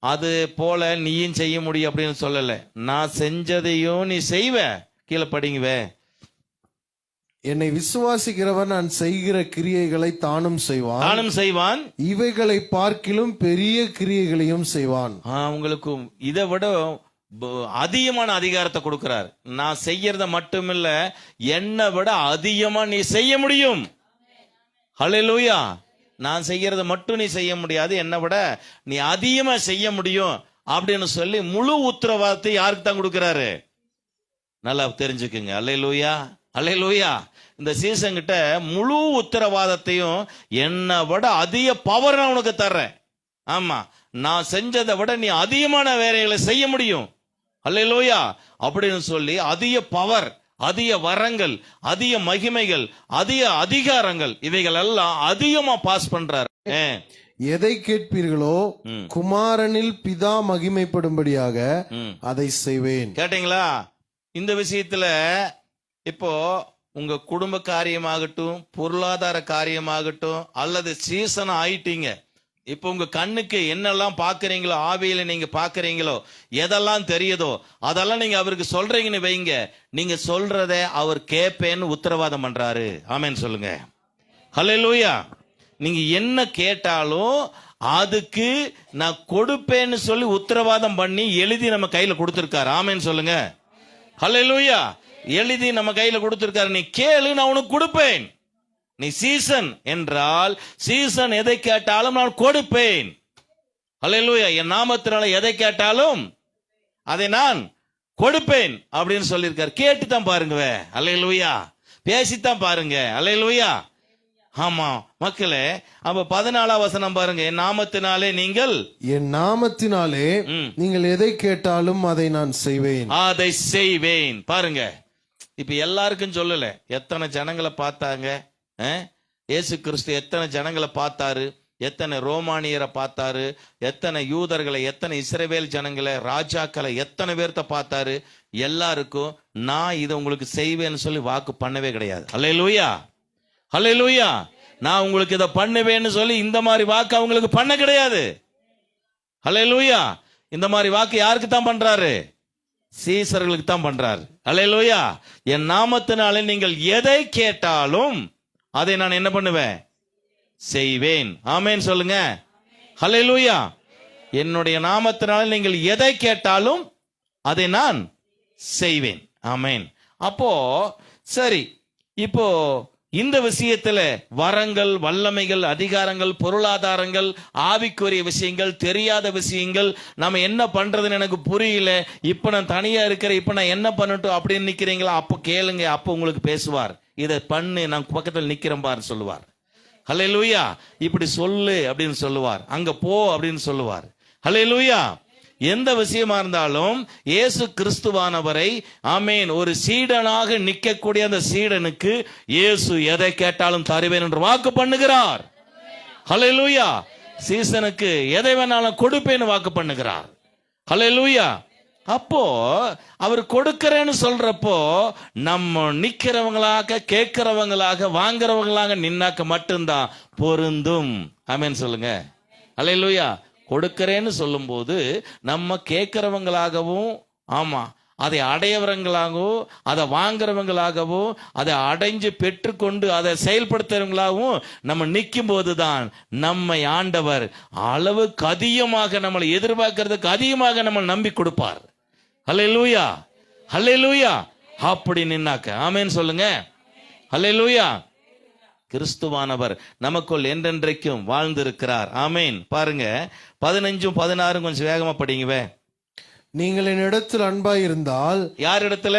Speaker 1: அது போல நீயும் செய்ய முடியும் அப்படின்னு சொல்லல. நான் செஞ்சதையும் நீ செய்வ. கீழே படிங்கவே.
Speaker 2: என்னை விசுவாசிக்கிறவன் நான் செய்கிற கிரியைகளை தானும் செய்வான், இவைகளை பார்க்கிலும் பெரிய கிரியைகளையும் செய்வான்.
Speaker 1: உங்களுக்கு இதை விட அதிகமான அதிகாரத்தை கொடுக்கிறார். நான் செய்யறத மட்டுமில்ல, என்னை விட அதிகமா நீ செய்ய முடியும். ஹல்லேலூயா. நான் செய்யறத மட்டும் நீ செய்ய முடியாது, என்னை விட நீ அதிகமா செய்ய முடியும் அப்படின்னு சொல்லி முழு உத்தரவாதத்தை யாருக்கு தான் கொடுக்கிறாரு? நல்லா தெரிஞ்சுக்குங்க. அல்லேலூயா, அல்லேலூயா. இந்த சீசன்கிட்ட முழு உத்தரவாதத்தையும் என்னை விட அதிக பவர் நான் உனக்கு தர்றேன். ஆமா, நான் செஞ்சதை விட நீ அதிகமான வேலைகளை செய்ய முடியும். அல்லேலூயா அப்படின்னு சொல்லி அதிக பவர், அதிக வரங்கள், அதிக மகிமைகள், அதிக அதிகாரங்கள், இவைகள் எல்லாம் அதிகமா பாஸ் பண்றாரு.
Speaker 2: எதை கேட்பீர்களோ குமாரனில் பிதா மகிமைப்படும்படியாக அதை செய்வேன்.
Speaker 1: கேட்டீங்களா? இந்த விஷயத்துல இப்போ உங்க குடும்ப காரியமாகட்டும், பொருளாதார காரியமாகட்டும், அல்லது சீசன் ஆயிட்டீங்க, இப்போ உங்க கண்ணுக்கு என்னெல்லாம் பாக்குறீங்களோ, ஆவியில நீங்க பாக்குறீங்களோ, எதெல்லாம் தெரியுதோ அதெல்லாம் நீங்க அவருக்கு சொல்றீங்கன்னு வைங்க. நீங்க சொல்றத அவர் கேட்பேன்னு உத்தரவாதம் பண்றாரு. ஆமென் சொல்லுங்க. ஹல்லேலூயா. நீங்க என்ன கேட்டாலும் அதுக்கு நான் கொடுப்பேன்னு சொல்லி உத்தரவாதம் பண்ணி எழுதி நம்ம கையில கொடுத்திருக்காரு. ஆமென் சொல்லுங்க. ஹல்லேலூயா. எழுதி நம்ம கையில கொடுத்திருக்காரு. நீ கேளு, நான் உனக்கு கொடுப்பேன். நீ சீசன் என்றால் சீசன் எதை கேட்டாலும் நான் கொடுப்பேன். ஹல்லேலூயா. என் நாமத்தினால எதை கேட்டாலும் அதை நான் கொடுப்பேன் அப்படின்னு சொல்லியிருக்காரு. கேட்டு தான் பாருங்க. ஹல்லேலூயா. பேசித்தான் பாருங்க. ஹல்லேலூயா. ஆமா மக்களே, அப்ப 14ஆம் வசனம் பாருங்க. என் நாமத்தினாலே நீங்கள் எதை கேட்டாலும் அதை நான் செய்வேன், அதை செய்வேன். பாருங்க, இப்ப எல்லாருக்கும் சொல்லல. எத்தனை ஜனங்களை பார்த்தாங்க இயேசு கிறிஸ்து? எத்தனை ஜனங்களை பார்த்தாரு? எத்தனை ரோமானியரை பார்த்தாரு? எத்தனை யூதர்களை, எத்தனை இஸ்ரவேல் ஜனங்களை, ராஜாக்களை, எத்தனை பேர்த்த பார்த்தாரு? எல்லாருக்கும் நான் இதை உங்களுக்கு செய்வேன்னு சொல்லி வாக்கு பண்ணவே கிடையாது. அல்லேலூயா, அல்லேலூயா. நான் உங்களுக்கு இதை பண்ணுவேன்னு சொல்லி இந்த மாதிரி வாக்கு அவங்களுக்கு பண்ண கிடையாது. அல்லேலூயா. இந்த மாதிரி வாக்கு யாருக்கு தான் பண்றாரு? சீசர்களுக்கு தான் பண்றாரு. அல்லேலூயா. என் நாமத்தினாலே நீங்கள் எதை கேட்டாலும் அதை நான் என்ன பண்ணுவேன்? செய்வேன். ஆமென் சொல்லுங்க. ஹல்லேலூயா. என்னுடைய நாமத்தினாலே நீங்கள் எதை கேட்டாலும் அதை நான் செய்வேன். ஆமென். அப்போ சரி, இப்போ இந்த விஷயத்துல வரங்கள், வல்லமைகள், அதிகாரங்கள், பொருளாதாரங்கள், ஆவிக்குரிய விஷயங்கள், தெரியாத விஷயங்கள், நம்ம என்ன பண்றதுன்னு எனக்கு புரியல, இப்ப நான் தனியா இருக்கிறேன், இப்ப நான் என்ன பண்ணட்டும் அப்படின்னு நிக்கிறீங்களா? அப்ப கேளுங்க, அப்ப உங்களுக்கு பேசுவார். இதை பண்ணு, நான் பக்கத்தில் நிக்கிறேன் பாரு சொல்லுவார். ஹல்லேலூயா. இப்படி சொல்லு அப்படின்னு சொல்லுவார். அங்க போ அப்படின்னு சொல்லுவார். ஹல்லேலூயா. எந்த விஷயமா இருந்தாலும் இயேசு கிறிஸ்துவானவரை, ஆமேன், ஒரு சீடனாக நிற்கக்கூடிய அந்த சீடனுக்கு இயேசு எதை கேட்டாலும் தருவேன் என்று வாக்கு பண்ணுகிறார். ஹல்லேலூயா. சீசனுக்கு எதை வேணாலும் கொடுப்பேன்னு வாக்கு பண்ணுகிறார். ஹல்லேலூயா. அப்போ அவர் கொடுக்கிறேன்னு சொல்றப்போ நம்ம நிக்கிறவங்களாக, கேட்கிறவங்களாக, வாங்குறவங்களாக நின்னாக்க மட்டும்தான் பொருந்தும். ஆமென் சொல்லுங்க. ஹல்லேலூயா. கொடுக்கிறேன்னு சொல்லும் போது நம்ம கேட்கிறவங்களாகவும், ஆமா, அதை அடையவங்களாகவும், அதை வாங்குறவங்களாகவும், அதை அடைஞ்சு பெற்றுக்கொண்டு அதை செயல்படுத்துறவங்களாகவும் நம்ம நிற்கும் போதுதான் நம்மை ஆண்டவர் அளவுக்கு அதிகமாக, நம்மளை எதிர்பார்க்கறதுக்கு அதிகமாக நம்ம நம்பி கொடுப்பார். ஹல்லேலூயா, ஹல்லேலூயா. அப்படி நின்னாக்க ஆமென் சொல்லுங்க. ஹல்லேலூயா. கிறிஸ்துவானவர் நமக்குள் என்றென்றைக்கும் வாழ்ந்திருக்கிறார். ஆமேன். பாருங்க 15, 16 கொஞ்சம் வேகமா படிங்க.
Speaker 2: நீங்கள் என்னிடத்தில் அன்பாயிருந்தால்.
Speaker 1: யார் இடத்துல?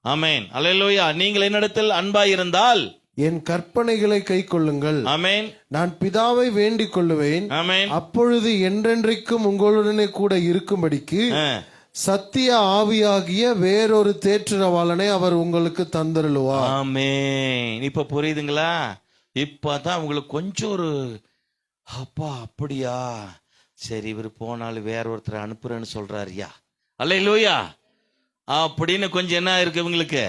Speaker 1: ஆமேன். அல்லேலூயா. நீங்கள் என்னிடத்தில் அன்பாயிருந்தால்
Speaker 2: என் கற்பனைகளை கைக்கொள்ளுங்கள்.
Speaker 1: ஆமேன்.
Speaker 2: நான் பிதாவை வேண்டிக் கொள்ளுவேன்.
Speaker 1: ஆமேன்.
Speaker 2: அப்பொழுது என்றென்றைக்கும் உங்களுடனே கூட இருக்கும்படிக்கு சத்திய ஆவியாகிய வேறொரு தேற்றரவாளனை அவர் உங்களுக்கு தந்தருளுவார்.
Speaker 1: ஆமென். இப்ப புரியுதுங்களா? இப்பதான் உங்களுக்கு கொஞ்சம் ஒரு அப்பா அப்படியா, சரி இவர் போனாலும் வேற ஒருத்தரை அனுப்புறேன்னு சொல்றாருயா, அல்லேலூயா அப்படின்னு கொஞ்சம் என்ன இருக்கு இவங்களுக்கு?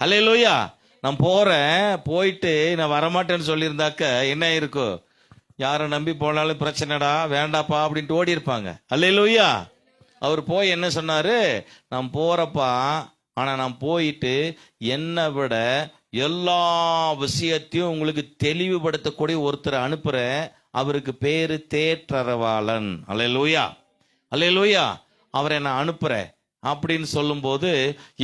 Speaker 1: அல்லேலூயா. நான் போறேன், போயிட்டு நான் வரமாட்டேன்னு சொல்லியிருந்தாக்க என்ன இருக்கும்? யாரை நம்பி போனாலும் பிரச்சனைடா, வேண்டாப்பா அப்படின்ட்டு ஓடி இருப்பாங்க. அல்லேலூயா. அவர் போய் என்ன சொன்னாரு? நான் போறப்பா, ஆனா நான் போயிட்டு என்னை விட எல்லா விஷயத்தையும் உங்களுக்கு தெளிவுபடுத்தக்கூடிய ஒருத்தரை அனுப்புறேன். அவருக்கு பேரு தேற்றரவாளன். அல்லேலூயா, அல்லேலூயா. அவரை நான் அனுப்புறேன் அப்படின்னு சொல்லும் போது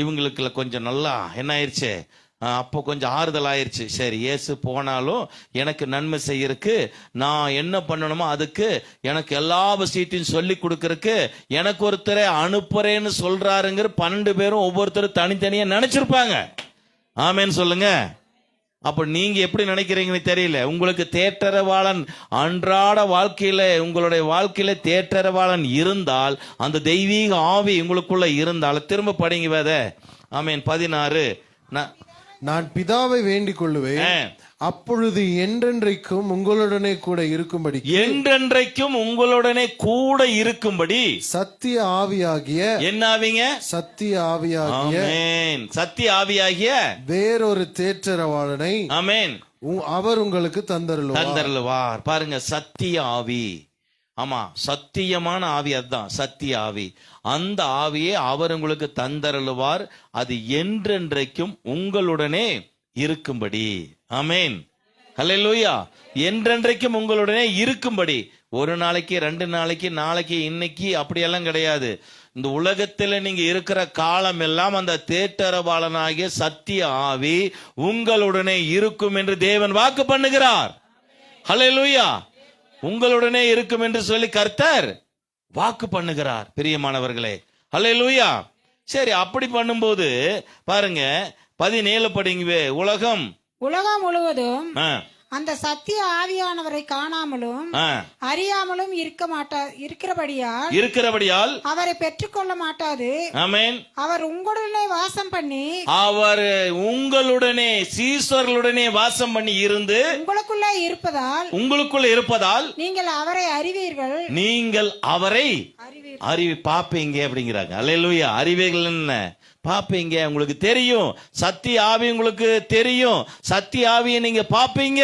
Speaker 1: இவங்களுக்கு கொஞ்சம் நல்லா என்ன ஆயிடுச்சு? அப்போ கொஞ்சம் ஆறுதல் ஆயிருச்சு. சரி, இயேசு போனாலும் எனக்கு நன்மை செய்யறதுக்கு நான் என்ன பண்ணணுமோ அதுக்கு எனக்கு எல்லா விஷயத்தையும் சொல்லி கொடுக்கறதுக்கு எனக்கு ஒருத்தரை அனுப்புறேன்னு சொல்றாருங்கிற 12 பேரும் ஒவ்வொருத்தரும் தனித்தனியா நினைச்சிருப்பாங்க. ஆமேன்னு சொல்லுங்க. அப்ப நீங்க எப்படி நினைக்கிறீங்கன்னு தெரியல. உங்களுக்கு தேற்றரவாளன் அன்றாட வாழ்க்கையில, உங்களுடைய வாழ்க்கையில தேற்றரவாளன் இருந்தால், அந்த தெய்வீக ஆவி உங்களுக்குள்ள இருந்தால், திரும்ப படிங்க வேத. ஆமேன். 16.
Speaker 2: நான் பிதாவை வேண்டிக் கொள்ளுவேன், அப்பொழுது என்றென்றைக்கும் உங்களுடனே கூட இருக்கும்படி,
Speaker 1: என்றென்றைக்கும் உங்களுடனே கூட இருக்கும்படி
Speaker 2: சத்திய ஆவியாகிய, என்ன ஆவிங்க? சத்திய ஆவியாகிய,
Speaker 1: ஆமென், சத்திய ஆவியாகிய
Speaker 2: வேறொரு தேற்றரவாளனை, ஆமென், அவர் உங்களுக்கு தந்தருளுவார்.
Speaker 1: பாருங்க, சத்திய ஆவி. ஆமா, சத்தியமான ஆவி, அதுதான் சத்திய ஆவி. அந்த ஆவியை அவர் உங்களுக்கு தந்தருளுவார், அது என்றென்றைக்கும் உங்களுடனே இருக்கும்படி. ஆமென், ஹல்லேலூயா. என்றென்றைக்கும் உங்களுடனே இருக்கும்படி. ஒரு நாளைக்கு, 2 நாளைக்கு, நாளைக்கு, இன்னைக்கு அப்படியெல்லாம் கிடையாது. இந்த உலகத்துல நீங்க இருக்கிற காலம் எல்லாம் அந்த தேற்றரவாளனாகிய சத்திய ஆவி உங்களுடனே இருக்கும் என்று தேவன் வாக்கு பண்ணுகிறார். ஹல்லேலூயா. உங்களுடனே இருக்கும் என்று சொல்லி கர்த்தர் வாக்கு பண்ணுகிறார். பிரியமானவர்களே, ஹல்லேலூயா. சரி, அப்படி பண்ணும்போது பாருங்க, 17 படிங்கவே. உலகம்
Speaker 3: முழுவதும் அந்த சத்திய ஆவியானவரை காணாமலும் அறியாமலும் இருக்கிறபடியால் அவரை பெற்றுக்கொள்ள மாட்டாது.
Speaker 1: ஆமென்.
Speaker 3: அவர் உங்களுடனே வாசம் பண்ணி,
Speaker 1: அவர் உங்களுடனே, சீசர்களுடனே வாசம் பண்ணி இருந்து
Speaker 3: உங்களுக்குள்ள இருப்பதால்
Speaker 1: நீங்கள் அவரை அறிவீர்கள். பாப்பீங்க அப்படிங்கிறாங்க. அல்லேலூயா. அறிவீர்கள் என்ன? பாப்பீங்க, உங்களுக்கு தெரியும். சத்திய ஆவி உங்களுக்கு தெரியும். சத்திய ஆவியை நீங்க பாப்பீங்க.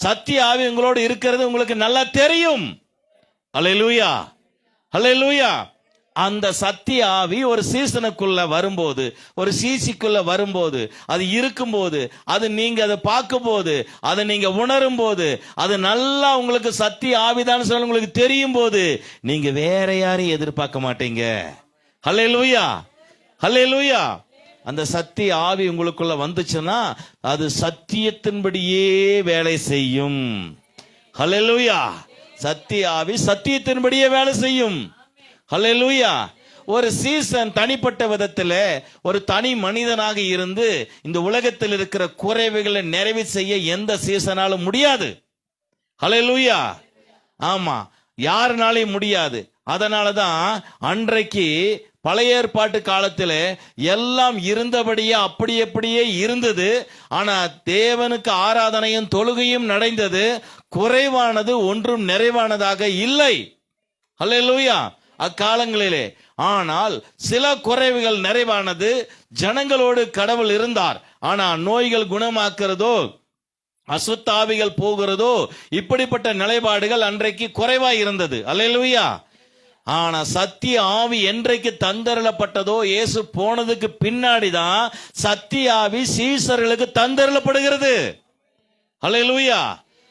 Speaker 1: சத்திய ஆவி உங்களோடு இருக்கிறது உங்களுக்கு நல்லா தெரியும். அல்லேலூயா, அல்லேலூயா. அந்த சத்திய ஆவி ஒரு சீசனுக்குள்ள வரும்போது, ஒரு சீசிக்குள்ள வரும்போது, அது இருக்கும்போது, அது நீங்க அதை பார்க்கும் போது, அதை நீங்க உணரும் போது, அது நல்லா உங்களுக்கு சத்திய ஆவிதான் சொல்ல உங்களுக்கு தெரியும் போது, நீங்க வேற யாரையும் எதிர்பார்க்க மாட்டீங்க. ஹல்லேலூயா, ஹல்லேலூயா. அந்த சத்திய ஆவி உங்களுக்குள்ள வந்துச்சுன்னா அது சத்தியத்தின்படியே வேலை செய்யும். ஹல்லேலூயா. சத்திய ஆவி சத்தியத்தின்படியே வேலை செய்யும். ஹல்லேலூயா. ஒரு சீசன் தனிப்பட்ட விதத்துல ஒரு தனி மனிதனாக இருந்து இந்த உலகத்தில் இருக்கிற குறைவுகளை நிறைவு செய்ய எந்த சீசனாலும் முடியாது. ஹல்லேலூயா. ஆமா, யாருனாலையும் முடியாது. அதனாலதான் அன்றைக்கு பழைய ஏற்பாட்டு காலத்துல எல்லாம் இருந்தபடியே அப்படியே இருந்தது. ஆனா தேவனுக்கு ஆராதனையும் தொழுகையும் நடந்தது. குறைவானது ஒன்றும் நிறைவானதாக இல்லை. ஹல்லேலூயா. அக்காலங்களிலே ஆனால் சில குறைவுகள் நிறைவானது. ஜனங்களோடு கடவுள் இருந்தார். ஆனா நோய்கள் குணமாக்குறதோ, அசுத்தாவிகள் போகிறதோ, இப்படிப்பட்ட நிலைப்பாடுகள் அன்றைக்கு குறைவாய் இருந்தது. அல்லேலூயா. ஆனா சத்திய ஆவி என்றைக்கு தந்தரப்பட்டதோ, இயேசு போனதுக்கு பின்னாடிதான் சத்திய ஆவி சீசர்களுக்கு தந்தரப்படுகிறது. அல்லேலூயா.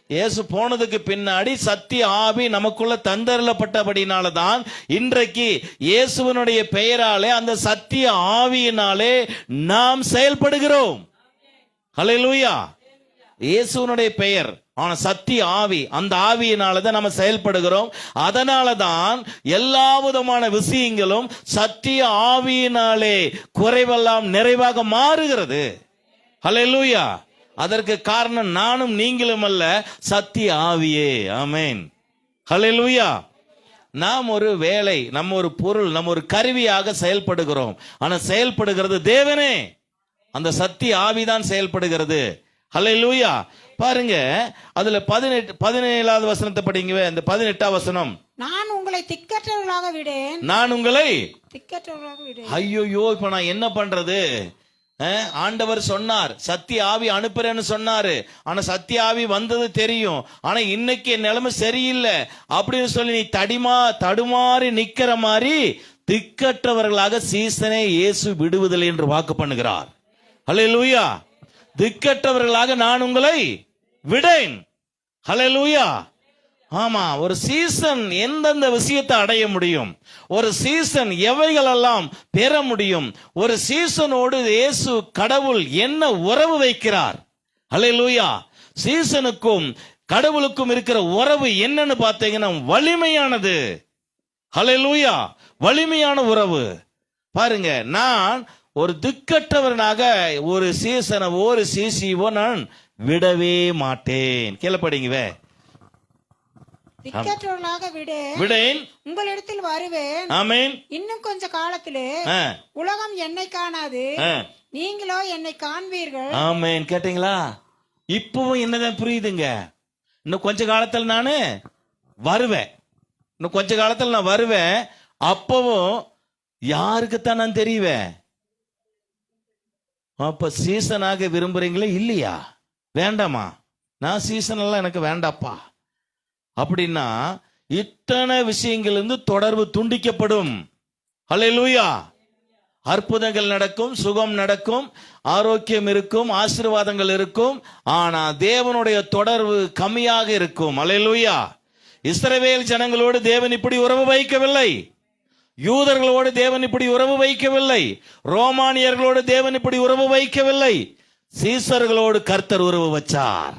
Speaker 1: இயேசு போனதுக்கு பின்னாடி சத்திய ஆவி நமக்குள்ள தந்தரப்பட்டபடினாலதான் இன்றைக்கு இயேசுவனுடைய பெயராலே, அந்த சத்திய ஆவியினாலே நாம் செயல்படுகிறோம். அல்லேலூயா. இயேசுவனுடைய பெயர், ஆனா சத்திய ஆவி, அந்த ஆவியினாலதான் நம்ம செயல்படுகிறோம். அதனாலதான் எல்லா விதமான விஷயங்களும் சத்திய ஆவியினாலே குறைவெல்லாம் நிறைவாக மாறுகிறது. ஹல்லேலூயா. அதற்கு காரணம் நானும் நீங்களும் அல்ல, சத்திய ஆவியே. ஆமென், ஹல்லேலூயா. நாம் ஒரு வேலை, நம்ம ஒரு பொருள், நம்ம ஒரு கருவியாக செயல்படுகிறோம். ஆனா செயல்படுகிறது தேவனே. அந்த சத்திய ஆவிதான் செயல்படுகிறது. ஹல்லேலூயா. பாருங்க, அதுல 17வது வசனத்தை படிங்க. அந்த 18ஆம் வசனம்,
Speaker 3: நான் உங்களை திக்கற்றவர்களாக விடேன்.
Speaker 1: நான் உங்களை
Speaker 3: திக்கற்றவர்களாக விடேன்.
Speaker 1: ஐயோ, இப்ப நான் என்ன பண்றது? ஆண்டவர் சொன்னார், சத்திய ஆவி அனுப்புறேன்னு சொன்னாரு. ஆனா சத்திய ஆவி வந்தது தெரியும். ஆனா இன்னைக்கு என் நிலைமை சரியில்லை அப்படின்னு சொல்லி நீ தடுமாறி நிக்கிற மாதிரி திக்கற்றவர்களாக சீசனே இயேசு விடுவதில்லை என்று வாக்கு பண்ணுகிறார். ஹல்லேலூயா. திக்கற்றவர்களாக நான் உங்களை விடேன். ஹல்லேலூயா. ஆமா, ஒரு சீசன் எந்தெந்த விஷயத்தை அடைய முடியும், ஒரு சீசன் எவைகளெல்லாம் பெற முடியும், ஒரு சீசனோடு இயேசு கடவுள் என்ன உறவு வைக்கிறார். அல்லேலூயா. சீசனுக்கும் கடவுளுக்கும் இருக்கிற உறவு என்னன்னு பார்த்தீங்கன்னா வலிமையானது. அல்லேலூயா. வலிமையான உறவு. பாருங்க, நான் ஒரு திக்கற்றவனாக ஒரு சீசனை ஒரு சிசிஓ நான் விடவே மாட்டேன். கேளப்படிங்கவே,
Speaker 3: திக்கற்றவர்களாக
Speaker 1: விடேன்,
Speaker 3: உங்களிடத்தில் வருவேன்.
Speaker 1: ஆமென்.
Speaker 3: இன்னும் கொஞ்ச காலத்திலே உலகம் என்னை காணாது, நீங்களோ என்னை காண்பீர்கள்.
Speaker 1: ஆமென். கேட்டீங்களா? இப்பவும் என்னதான் புரியுதுங்க. இன்னும் கொஞ்ச காலத்துல நானு வருவேன், இன்னும் கொஞ்ச காலத்துல நான் வருவேன். அப்பவும் யாருக்குத்தான் நான் தெரிவேன்? அப்ப சீசனாக விரும்புறீங்களே இல்லையா? வேண்டாமா? நான் சீசன் எல்லாம் எனக்கு வேண்டாப்பா அப்படின்னா இத்தனை விஷயங்கள் இருந்து தொடர்பு துண்டிக்கப்படும். அல்லேலூயா. அற்புதங்கள் நடக்கும், சுகம் நடக்கும், ஆரோக்கியம் இருக்கும், ஆசீர்வாதங்கள் இருக்கும். ஆனா தேவனுடைய தொடர்பு கம்மியாக இருக்கும். அல்லேலூயா. இஸ்ரவேல் ஜனங்களோடு தேவன் இப்படி உறவு வைக்கவில்லை. யூதர்களோடு தேவன் இப்படி உறவு வைக்கவில்லை. ரோமானியர்களோடு தேவன் இப்படி உறவு வைக்கவில்லை. சீசர்களோடு கர்த்தர் உறவு வச்சார்.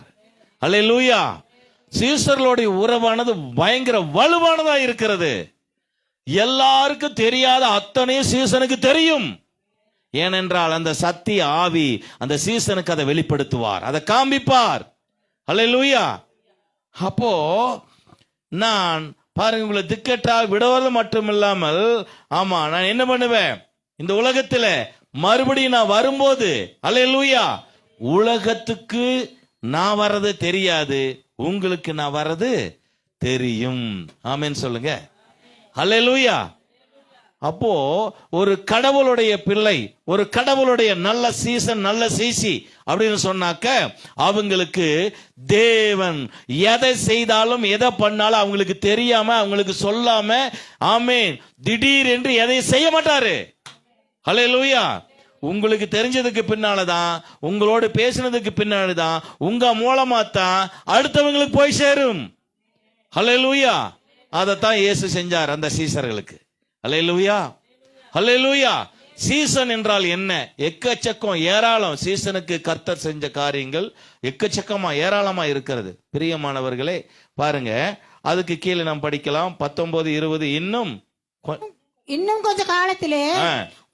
Speaker 1: அல்லேலூயா. சீசர்களுடைய உறவானது பயங்கர வலுவானதா இருக்கிறது. எல்லாருக்கும் தெரியாத அத்தனையும் சீசனுக்கு தெரியும். ஏனென்றால் அந்த சத்திய ஆவி அந்த சீசனுக்கு அதை வெளிப்படுத்துவார், அதை காண்பிப்பார். அல்லேலூயா. அப்போ நான் பாருங்க, உங்களை திக்கட்டா விடுவது மட்டும் இல்லாமல், ஆமா, நான் என்ன பண்ணுவேன் இந்த உலகத்துல மறுபடியும் நான் வரும்போது, அல்லேலூயா, உலகத்துக்கு நான் வர்றது தெரியாது, உங்களுக்கு நான் வர்றது தெரியும். ஆமென் சொல்லுங்க. அல்லேலூயா. அப்போ ஒரு கடவுளுடைய பிள்ளை, ஒரு கடவுளுடைய நல்ல சீசன், நல்ல சீசி அப்படின்னு சொன்னாக்க அவங்களுக்கு தேவன் எதை செய்தாலும் எதை பண்ணாலும் அவங்களுக்கு தெரியாம, அவங்களுக்கு சொல்லாம, ஆமென், திடீர் என்று எதை செய்ய மாட்டாரு. அல்லேலூயா. உங்களுக்கு தெரிஞ்சதுக்கு பின்னாலதான், உங்களோடு பேசினதுக்கு பின்னால்தான், உங்க மூலமா தான் அடுத்தவங்களுக்கு போய் சேரும். அல்லேலூயா. அதைத்தான் இயேசு செஞ்சார் அந்த சீசர்களுக்கு. அல்லேலூயா. அல்லேலூயா. சீசன் என்றால் என்ன? எக்கச்சக்கம், ஏராளம். சீசனுக்கு கர்த்தர் செஞ்ச காரியங்கள் எக்கச்சக்கமா ஏராளமா இருக்கிறது. பிரியமானவர்களே, பாருங்க, அதுக்கு கீழே நாம் படிக்கலாம் 19, 20. இன்னும்
Speaker 3: கொஞ்ச காலத்திலே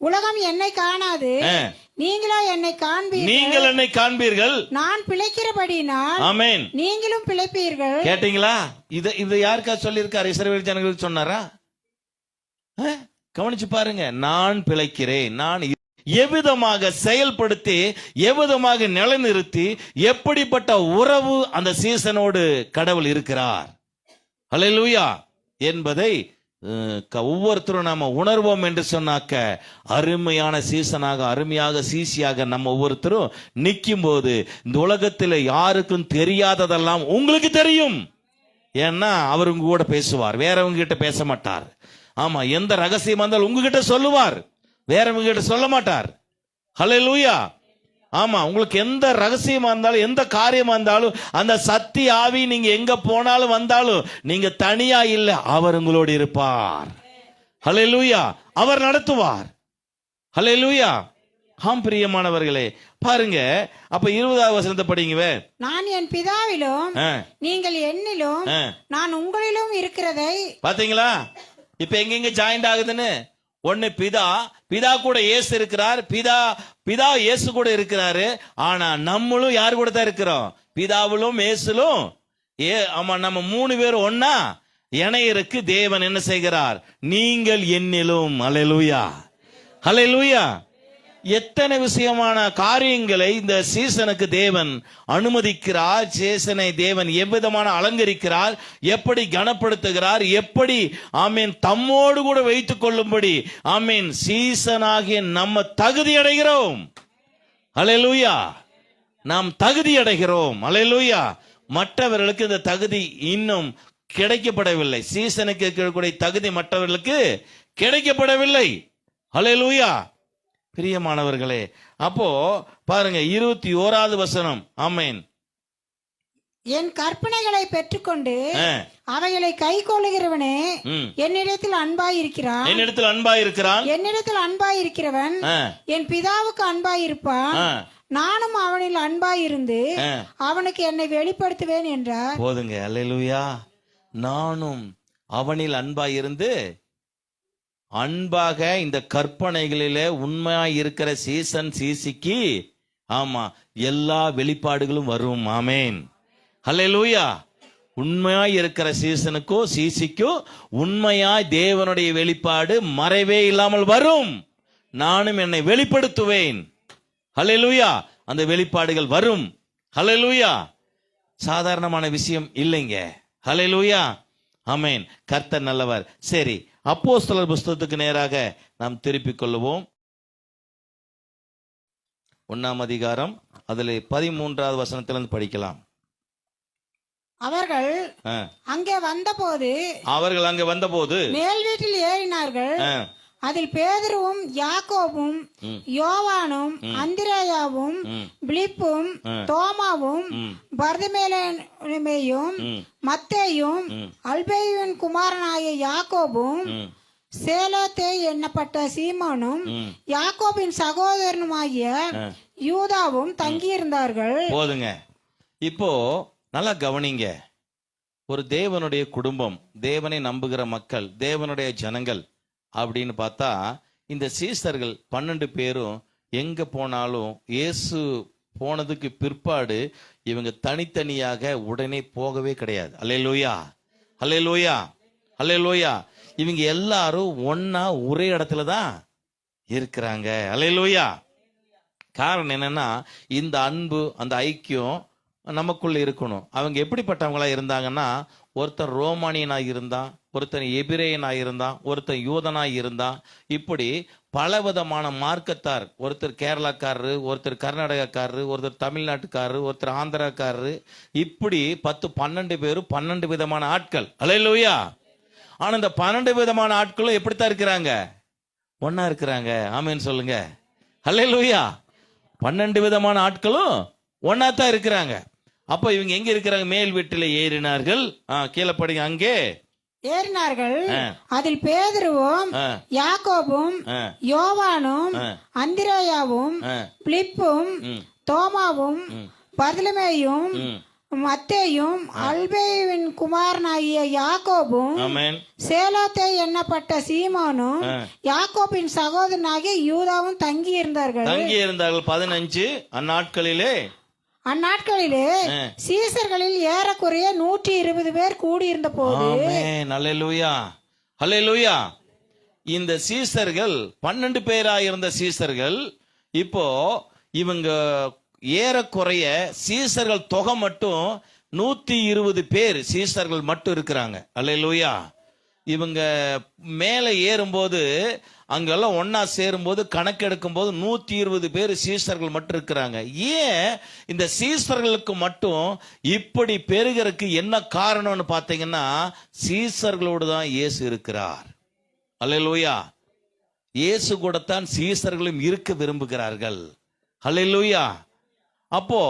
Speaker 3: உலகம் என்னை காணாது, நீங்களோ என்னை காண்பீர்கள்.
Speaker 1: நீங்கள் என்னை காண்பீர்கள்.
Speaker 3: நான் பிழைக்கிறபடினால்
Speaker 1: ஆமென்,
Speaker 3: நீங்களும் பிழைப்பீர்கள்.
Speaker 1: கேட்டீங்களா? இது யாருக்கா சொல்லியிருக்காரு? இஸ்ரவேல் ஜனங்களுக்கு சொன்னாரா? கவனிச்சு பாருங்க. நான் பிழைக்கிறேன். நான் எவ்விதமாக செயல்படுத்தி, எவ்விதமாக நிலைநிறுத்தி, எப்படிப்பட்ட உறவு அந்த சீசனோடு கடவுள் இருக்கிறார், அல்லேலூயா, என்பதை ஒவ்வொருத்தரும் நாம உணர்வோம் என்று சொன்னாக்க அருமையான சீசனாக, அருமையாக சீசியாக நம்ம ஒவ்வொருத்தரும் நிற்கும் போது இந்த உலகத்தில் யாருக்கும் தெரியாததெல்லாம் உங்களுக்கு தெரியும். ஏன்னா அவர் உங்க கூட பேசுவார், வேறவங்க கிட்ட பேச மாட்டார். ஆமா, எந்த ரகசியமா இருந்தாலும் உங்ககிட்ட சொல்லுவார், வேறவங்க கிட்ட சொல்ல மாட்டார். அல்லேலூயா. ஆமா, உங்களுக்கு எந்த ரகசியமா இருந்தாலும், எந்த காரியமா இருந்தாலும், அந்த சத்திய ஆவி நீங்க எங்க போனாலும் வந்தாலும் நீங்க தனியா இல்ல, அவர் உங்களோடு இருப்பார். அல்லேலூயா. அவர் நடத்துவார். அல்லேலூயா. ஆம் பிரியமானவர்களே, பாருங்க, அப்ப 20வது வசனத்தை படிங்க.
Speaker 3: நான் என் பிதாவிலும் நீங்கள் என்னிலும் நான் உங்களிலும் இருக்கிறதை
Speaker 1: பாத்தீங்களா? இப்ப எங்க ஜாயிண்ட் ஆகுதுன்னு. ஒன்னு பிதா கூட இயேசு இருக்கிறார், பிதா இயேசு கூட இருக்கிறாரு. ஆனா நம்மளும் யாரு கூட தான் இருக்கிறோம்? பிதாவிலும் இயேசுலும். ஆமா, நம்ம 3 பேரும் ஒன்னா இணையருக்கு தேவன் என்ன செய்கிறார்? நீங்கள் என்னிலும். அல்லேலூயா. அல்லேலூயா. எத்தனை விஷயமான காரியங்களை இந்த சீசனுக்கு தேவன் அனுமதிக்கிறார். சீசனை தேவன் எவ்விதமான அலங்கரிக்கிறார், எப்படி கனப்படுத்துகிறார், எப்படி ஆமீன் தம்மோடு கூட வைத்துக் கொள்ளும்படி ஆமீன் சீசனாகிய நம்ம தகுதி அடைகிறோம். அல்லேலூயா. நாம் தகுதி அடைகிறோம். அல்லேலூயா. மற்றவர்களுக்கு இந்த தகுதி இன்னும் கிடைக்கப்படவில்லை. சீசனுக்கு இருக்கக்கூடிய தகுதி மற்றவர்களுக்கு கிடைக்கப்படவில்லை. அல்லேலூயா. பிரியமானவர்களே, அப்போ பாருங்க 21வது வசனம். ஆமென்.
Speaker 3: என் கற்பனைகளை பெற்றுக்கொண்டு அவைகளை கை கொள்ளுகிறவனே என்னிடத்தில் அன்பாயிருக்கிறான்.
Speaker 1: என்னிடத்தில் அன்பாயிருக்கிறான்.
Speaker 3: என்னிடத்தில் அன்பாயிருக்கிறவன் என் பிதாவுக்கு அன்பாயிருப்பான். நானும் அவனில் அன்பாயிருந்து அவனுக்கு என்னை வெளிப்படுத்துவேன் என்றார்.
Speaker 1: போதுங்க. அல்லேலூயா. நானும் அவனில் அன்பாயிருந்து அன்பாக இந்த கற்பனைகளிலே உண்மையாய் இருக்கிற சீசன் சீசிக்கு ஆமா எல்லா வெளிப்பாடுகளும் வரும். ஆமேன். அல்லேலூயா. உண்மையாய் இருக்கிற சீசனுக்கோ சீசிக்கோ உண்மையாய் தேவனுடைய வெளிப்பாடு மறைவே இல்லாமல் வரும். நானும் என்னை வெளிப்படுத்துவேன். அல்லேலூயா. அந்த வெளிப்பாடுகள் வரும். அல்லேலூயா. சாதாரணமான விஷயம் இல்லைங்க. அல்லேலூயா. ஆமென். கர்த்தர் நல்லவர். சரி, அப்போஸ்தலர் புஸ்தகத்துக்கு நேராக நாம் திருப்பிக் கொள்ளுவோம். 1ஆம் அதிகாரம் அதில் 13வது வசனத்திலிருந்து படிக்கலாம்.
Speaker 3: அவர்கள் அங்கே வந்தபோது மேல் வீட்டில் ஏறினார்கள். அதில் பேதுருவும் யாக்கோபும் யோவானும் அந்திரேயாவும் பிலிப்பும் தோமாவும் பர்தமேயும் மத்தேயும் அல்பேயுவின் குமாரனாகிய யாக்கோபும் சேலோத்தே எண்ணப்பட்ட சீமோனும் யாக்கோபின் சகோதரனுமாகிய யூதாவும் தங்கியிருந்தார்கள்.
Speaker 1: போதுங்க. இப்போ நல்லா கவனிங்க. ஒரு தேவனுடைய குடும்பம், தேவனை நம்புகிற மக்கள், தேவனுடைய ஜனங்கள் அப்படின்னு பார்த்தா இந்த சீசர்கள் 12 பேரும் எங்க போனாலும் இயேசு போனதுக்கு பிற்பாடு இவங்க தனித்தனியாக உடனே போகவே கிடையாது. அல்லேலூயா. அல்லேலூயா. அல்லேலூயா. இவங்க எல்லாரும் ஒன்னா ஒரே இடத்துல தான் இருக்கிறாங்க. அல்லேலூயா. காரணம் என்னன்னா இந்த அன்பு, அந்த ஐக்கியம் நமக்குள்ள இருக்கணும். அவங்க எப்படிப்பட்டவங்களா இருந்தாங்கன்னா, ஒருத்தன் ரோமானியனாய் இருந்தான், ஒருத்தன் எபிரேயனாய் இருந்தான், ஒருத்தன் யூதனாய் இருந்தான். இப்படி பலவிதமான மார்க்கத்தார், ஒருத்தர் கேரளாக்காரரு, ஒருத்தர் கர்நாடகக்காரரு, ஒருத்தர் தமிழ்நாட்டுக்காரரு, ஒருத்தர் ஆந்திராக்காரரு, இப்படி 10-12 பேரும் 12 விதமான ஆட்கள். அல்லேலூயா. ஆனா இந்த 12 விதமான ஆட்களும் எப்படித்தான் இருக்கிறாங்க? ஒன்னா இருக்கிறாங்க. ஆமேன்னு சொல்லுங்க. அல்லேலூயா. 12 விதமான ஆட்களும் ஒன்னா தான் இருக்கிறாங்க. அப்ப இவங்க எங்க இருக்கிறாங்க? மேல் வீட்டில் ஏறினார்கள். கீழே படிங்க. அங்கே
Speaker 3: ஏறினார்கள். அதில் பேதுருவும் யாக்கோபும் யோவானும் அந்திரேயாவும் பிலிப்பும் தோமாவும் பர்தலமேயும் மத்தேயும் அல்பேயுவின் குமாரனாகிய யாக்கோபும் சேலோத்தே எண்ணப்பட்ட சீமோனும் யாக்கோபின் சகோதரனாகிய யூதாவும் தங்கியிருந்தார்கள்.
Speaker 1: 15
Speaker 3: அந்நாட்களிலே சீசர்களில் ஏறக்குறைய 120 பேர் கூடியிருந்த போது.
Speaker 1: அல்லேலூயா. அல்லேலூயா. இந்த சீசர்கள் 12 பேராயிருந்த சீசர்கள் இப்போ இவங்க ஏறக்குறைய சீசர்கள் தொகை மட்டும் 120 பேர் சீசர்கள் மட்டும் இருக்கிறாங்க. அல்லேலூயா. இவங்க மேலே ஏறும்போது அங்கெல்லாம் ஒன்னா சேரும்போது கணக்கெடுக்கும் போது 120 பேர் சீசர்கள் மட்டும் இருக்கிறாங்க. ஏன் இந்த சீசர்களுக்கு மட்டும் இப்படி பெருகிறதுக்கு என்ன காரணம்னு பார்த்தீங்கன்னா, சீசர்களோடு தான் இயேசு இருக்கிறார். அல்லேலூயா. இயேசு கூட தான் சீசர்களும் இருக்க விரும்புகிறார்கள். அல்லேலூயா. அப்போ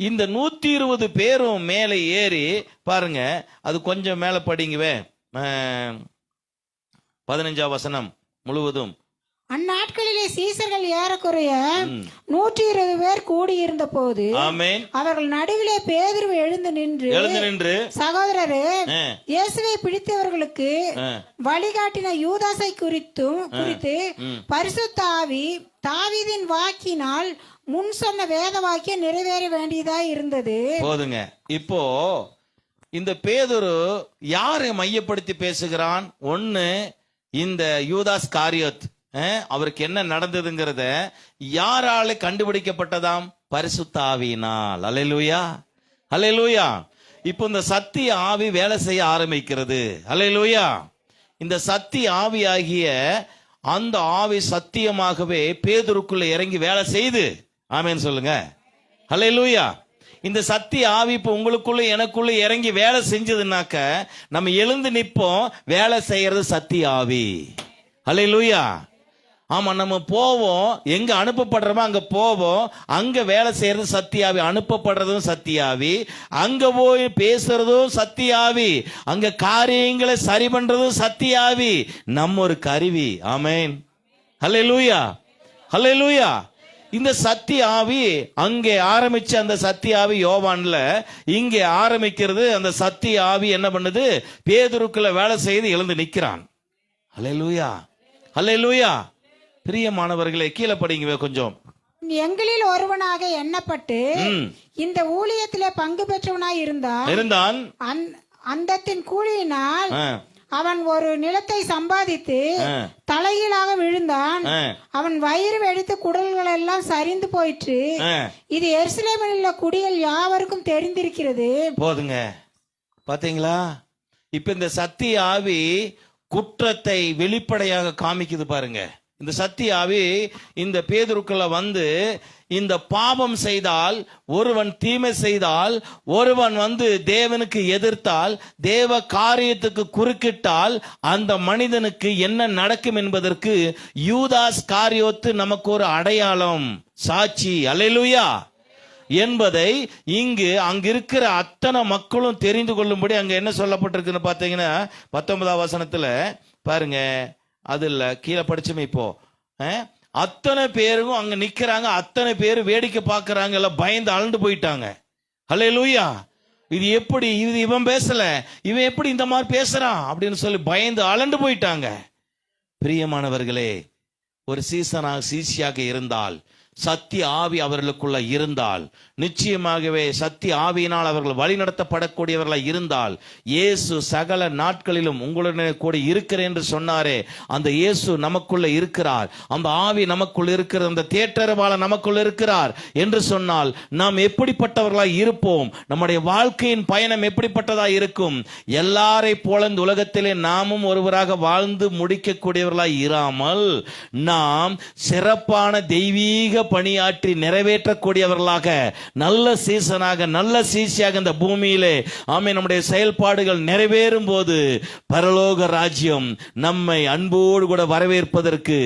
Speaker 1: இந்த 120 பேரும் மேலே ஏறி பாருங்க, அது கொஞ்சம் மேலே படிங்கவே. 15ஆம் வசனம் முழுவதும்.
Speaker 3: அந்நாட்களிலே சீசர்கள் ஏறக்குறைய 120 பேர் கூடியிருந்த போது அவர்கள் நடுவிலே பேதுரு எழுந்து நின்று, சகோதரரே, இயேசுவை பிடித்தவர்களுக்கு வழிகாட்டின யூதாசை குறித்து பரிசுத்த ஆவி தாவீதின் வாக்கினால் முன் சொன்ன வேத வாக்கியம் நிறைவேற வேண்டியதா இருந்தது.
Speaker 1: போதுங்க. இப்போ இந்த பேதுரு யாரை மையப்படுத்தி பேசுகிறான்? ஒன்னு, இந்த யூதாஸ் காரியோத், அவருக்கு என்ன நடந்ததுங்கிறத யாரால கண்டுபிடிக்கப்பட்டதாம்? பரிசுத்த ஆவியினால். அல்லேலூயா. அல்லேலூயா. இப்போ இந்த சத்திய ஆவி வேலை செய்ய ஆரம்பிக்கிறது. அல்லேலூயா. இந்த சத்திய ஆவியாகிய அந்த ஆவி சத்தியமாகவே பேதுருக்குள்ள இறங்கி வேலை செய்து. ஆமேன்னு சொல்லுங்க. அல்லேலூயா. இந்த சத்திய ஆவி இப்போ உங்களுக்குள்ள எனக்குள்ள இறங்கி வேலை செஞ்சதுனாக்க நம்ம எழுந்து நிற்போம். வேலை செய்யறது சத்திய ஆவி. அல்லேலூயா. ஆமா, நம்ம போவோம், எங்க அனுப்பப்படுறோமோ அங்க போவோம். அங்க வேலை செய்யறது சத்தியாவி, அனுப்பப்படுறதும் சத்தியாவி, அங்க போய் பேசுறதும் சத்தியாவி, அங்க காரியங்களை சரி பண்றதும் சத்தியாவி. நம்ம ஒரு கருவி. ஆமென், ஹல்லேலூயா, ஹல்லேலூயா. இந்த சத்திய ஆவி அங்கே ஆரம்பிச்ச அந்த சத்திய ஆவி யோவான்ல இங்கே ஆரம்பிக்கிறது. அந்த சத்திய ஆவி என்ன பண்ணுது? பேதுருக்குள்ள வேலை செய்து எழுந்து நிக்கிறான். ஹல்லேலூயா, ஹல்லேலூயா. பிரியமானவர்களே, கீழே படிங்க கொஞ்சம்.
Speaker 3: எங்களில் ஒருவனாக எண்ணப்பட்டு இந்த ஊழியத்திலே பங்கு பெற்றவனாய் இருந்தான். அந்தத்தின் கூலியினால் அவன் ஒரு நிலத்தை சம்பாதித்து தலைகீழாக விழுந்தான். அவன் வயிறு வெடித்து குடல்கள் எல்லாம் சரிந்து போயிற்று. இது எருசலேமில் உள்ள குடிகள் யாவருக்கும் தெரிந்திருக்கிறது.
Speaker 1: போதுங்க, பாத்தீங்களா? இப்ப இந்த சத்திய ஆவி குற்றத்தை வெளிப்படையாக காமிக்குது பாருங்க. இந்த சத்திய ஆவி இந்த பேதுருக்குள்ள வந்து, இந்த பாவம் செய்தால், ஒருவன் தீமை செய்தால், ஒருவன் தேவனுக்கு எதிர்த்தால், தேவ காரியத்துக்கு குறுக்கிட்டால், அந்த மனிதனுக்கு என்ன நடக்கும் என்பதற்கு யூதாஸ் காரியோத்து நமக்கு ஒரு அடையாளம், சாட்சி. அல்லேலூயா என்பதை இங்கு அங்கிருக்கிற அத்தனை மக்களும் தெரிந்து கொள்ளும்படி அங்க என்ன சொல்லப்பட்டிருக்குன்னு பாத்தீங்கன்னா 19ஆம் வசனத்துல பாருங்க. அதுல கீழே படிச்சுமே இப்போ அத்தனை பேரும் அங்க நிக்கிறாங்க. அத்தனை பேரும் வேடிக்கை பார்க்கறாங்க. எல்லாம் பயந்து அலண்டு போயிட்டாங்க. ஹல்லேலூயா. இது எப்படி, இது இவன் பேசல, இவன் எப்படி இந்த மாதிரி பேசுறான் அப்படின்னு சொல்லி பயந்து அலண்டு போயிட்டாங்க. பிரியமானவர்களே, ஒரு சீசியாக இருந்தால், சத்திய ஆவி அவர்களுக்குள்ள இருந்தால், நிச்சயமாகவே சத்திய ஆவியினால் அவர்கள் வழி நடத்தப்படக்கூடியவர்களாக இருந்தால், இயேசு சகல நாட்களிலும் உங்களுடன் கூட இருக்கிறேன் என்று சொன்னாரே, அந்த இயேசு நமக்குள்ள இருக்கிறார், அந்த ஆவி நமக்குள் இருக்கிறது, அந்த தேற்றரவாளர் நமக்குள் இருக்கிறார் என்று சொன்னால் நாம் எப்படிப்பட்டவர்களாய் இருப்போம்? நம்முடைய வாழ்க்கையின் பயணம் எப்படிப்பட்டதாக இருக்கும்? எல்லாரை போல இந்த உலகத்திலே நாமும் ஒருவராக வாழ்ந்து முடிக்கக்கூடியவர்களாய் இராமல், நாம் சிறப்பான தெய்வீக பணியாற்றி நிறைவேற்றக்கூடியவர்களாக, நல்ல சீசனாக, நல்ல சீசியாக இந்த பூமியிலே நம்முடைய செயல்பாடுகள் நிறைவேறும் போது பரலோக ராஜ்யம் நம்மை அன்போடு கூட வரவேற்பதற்கு,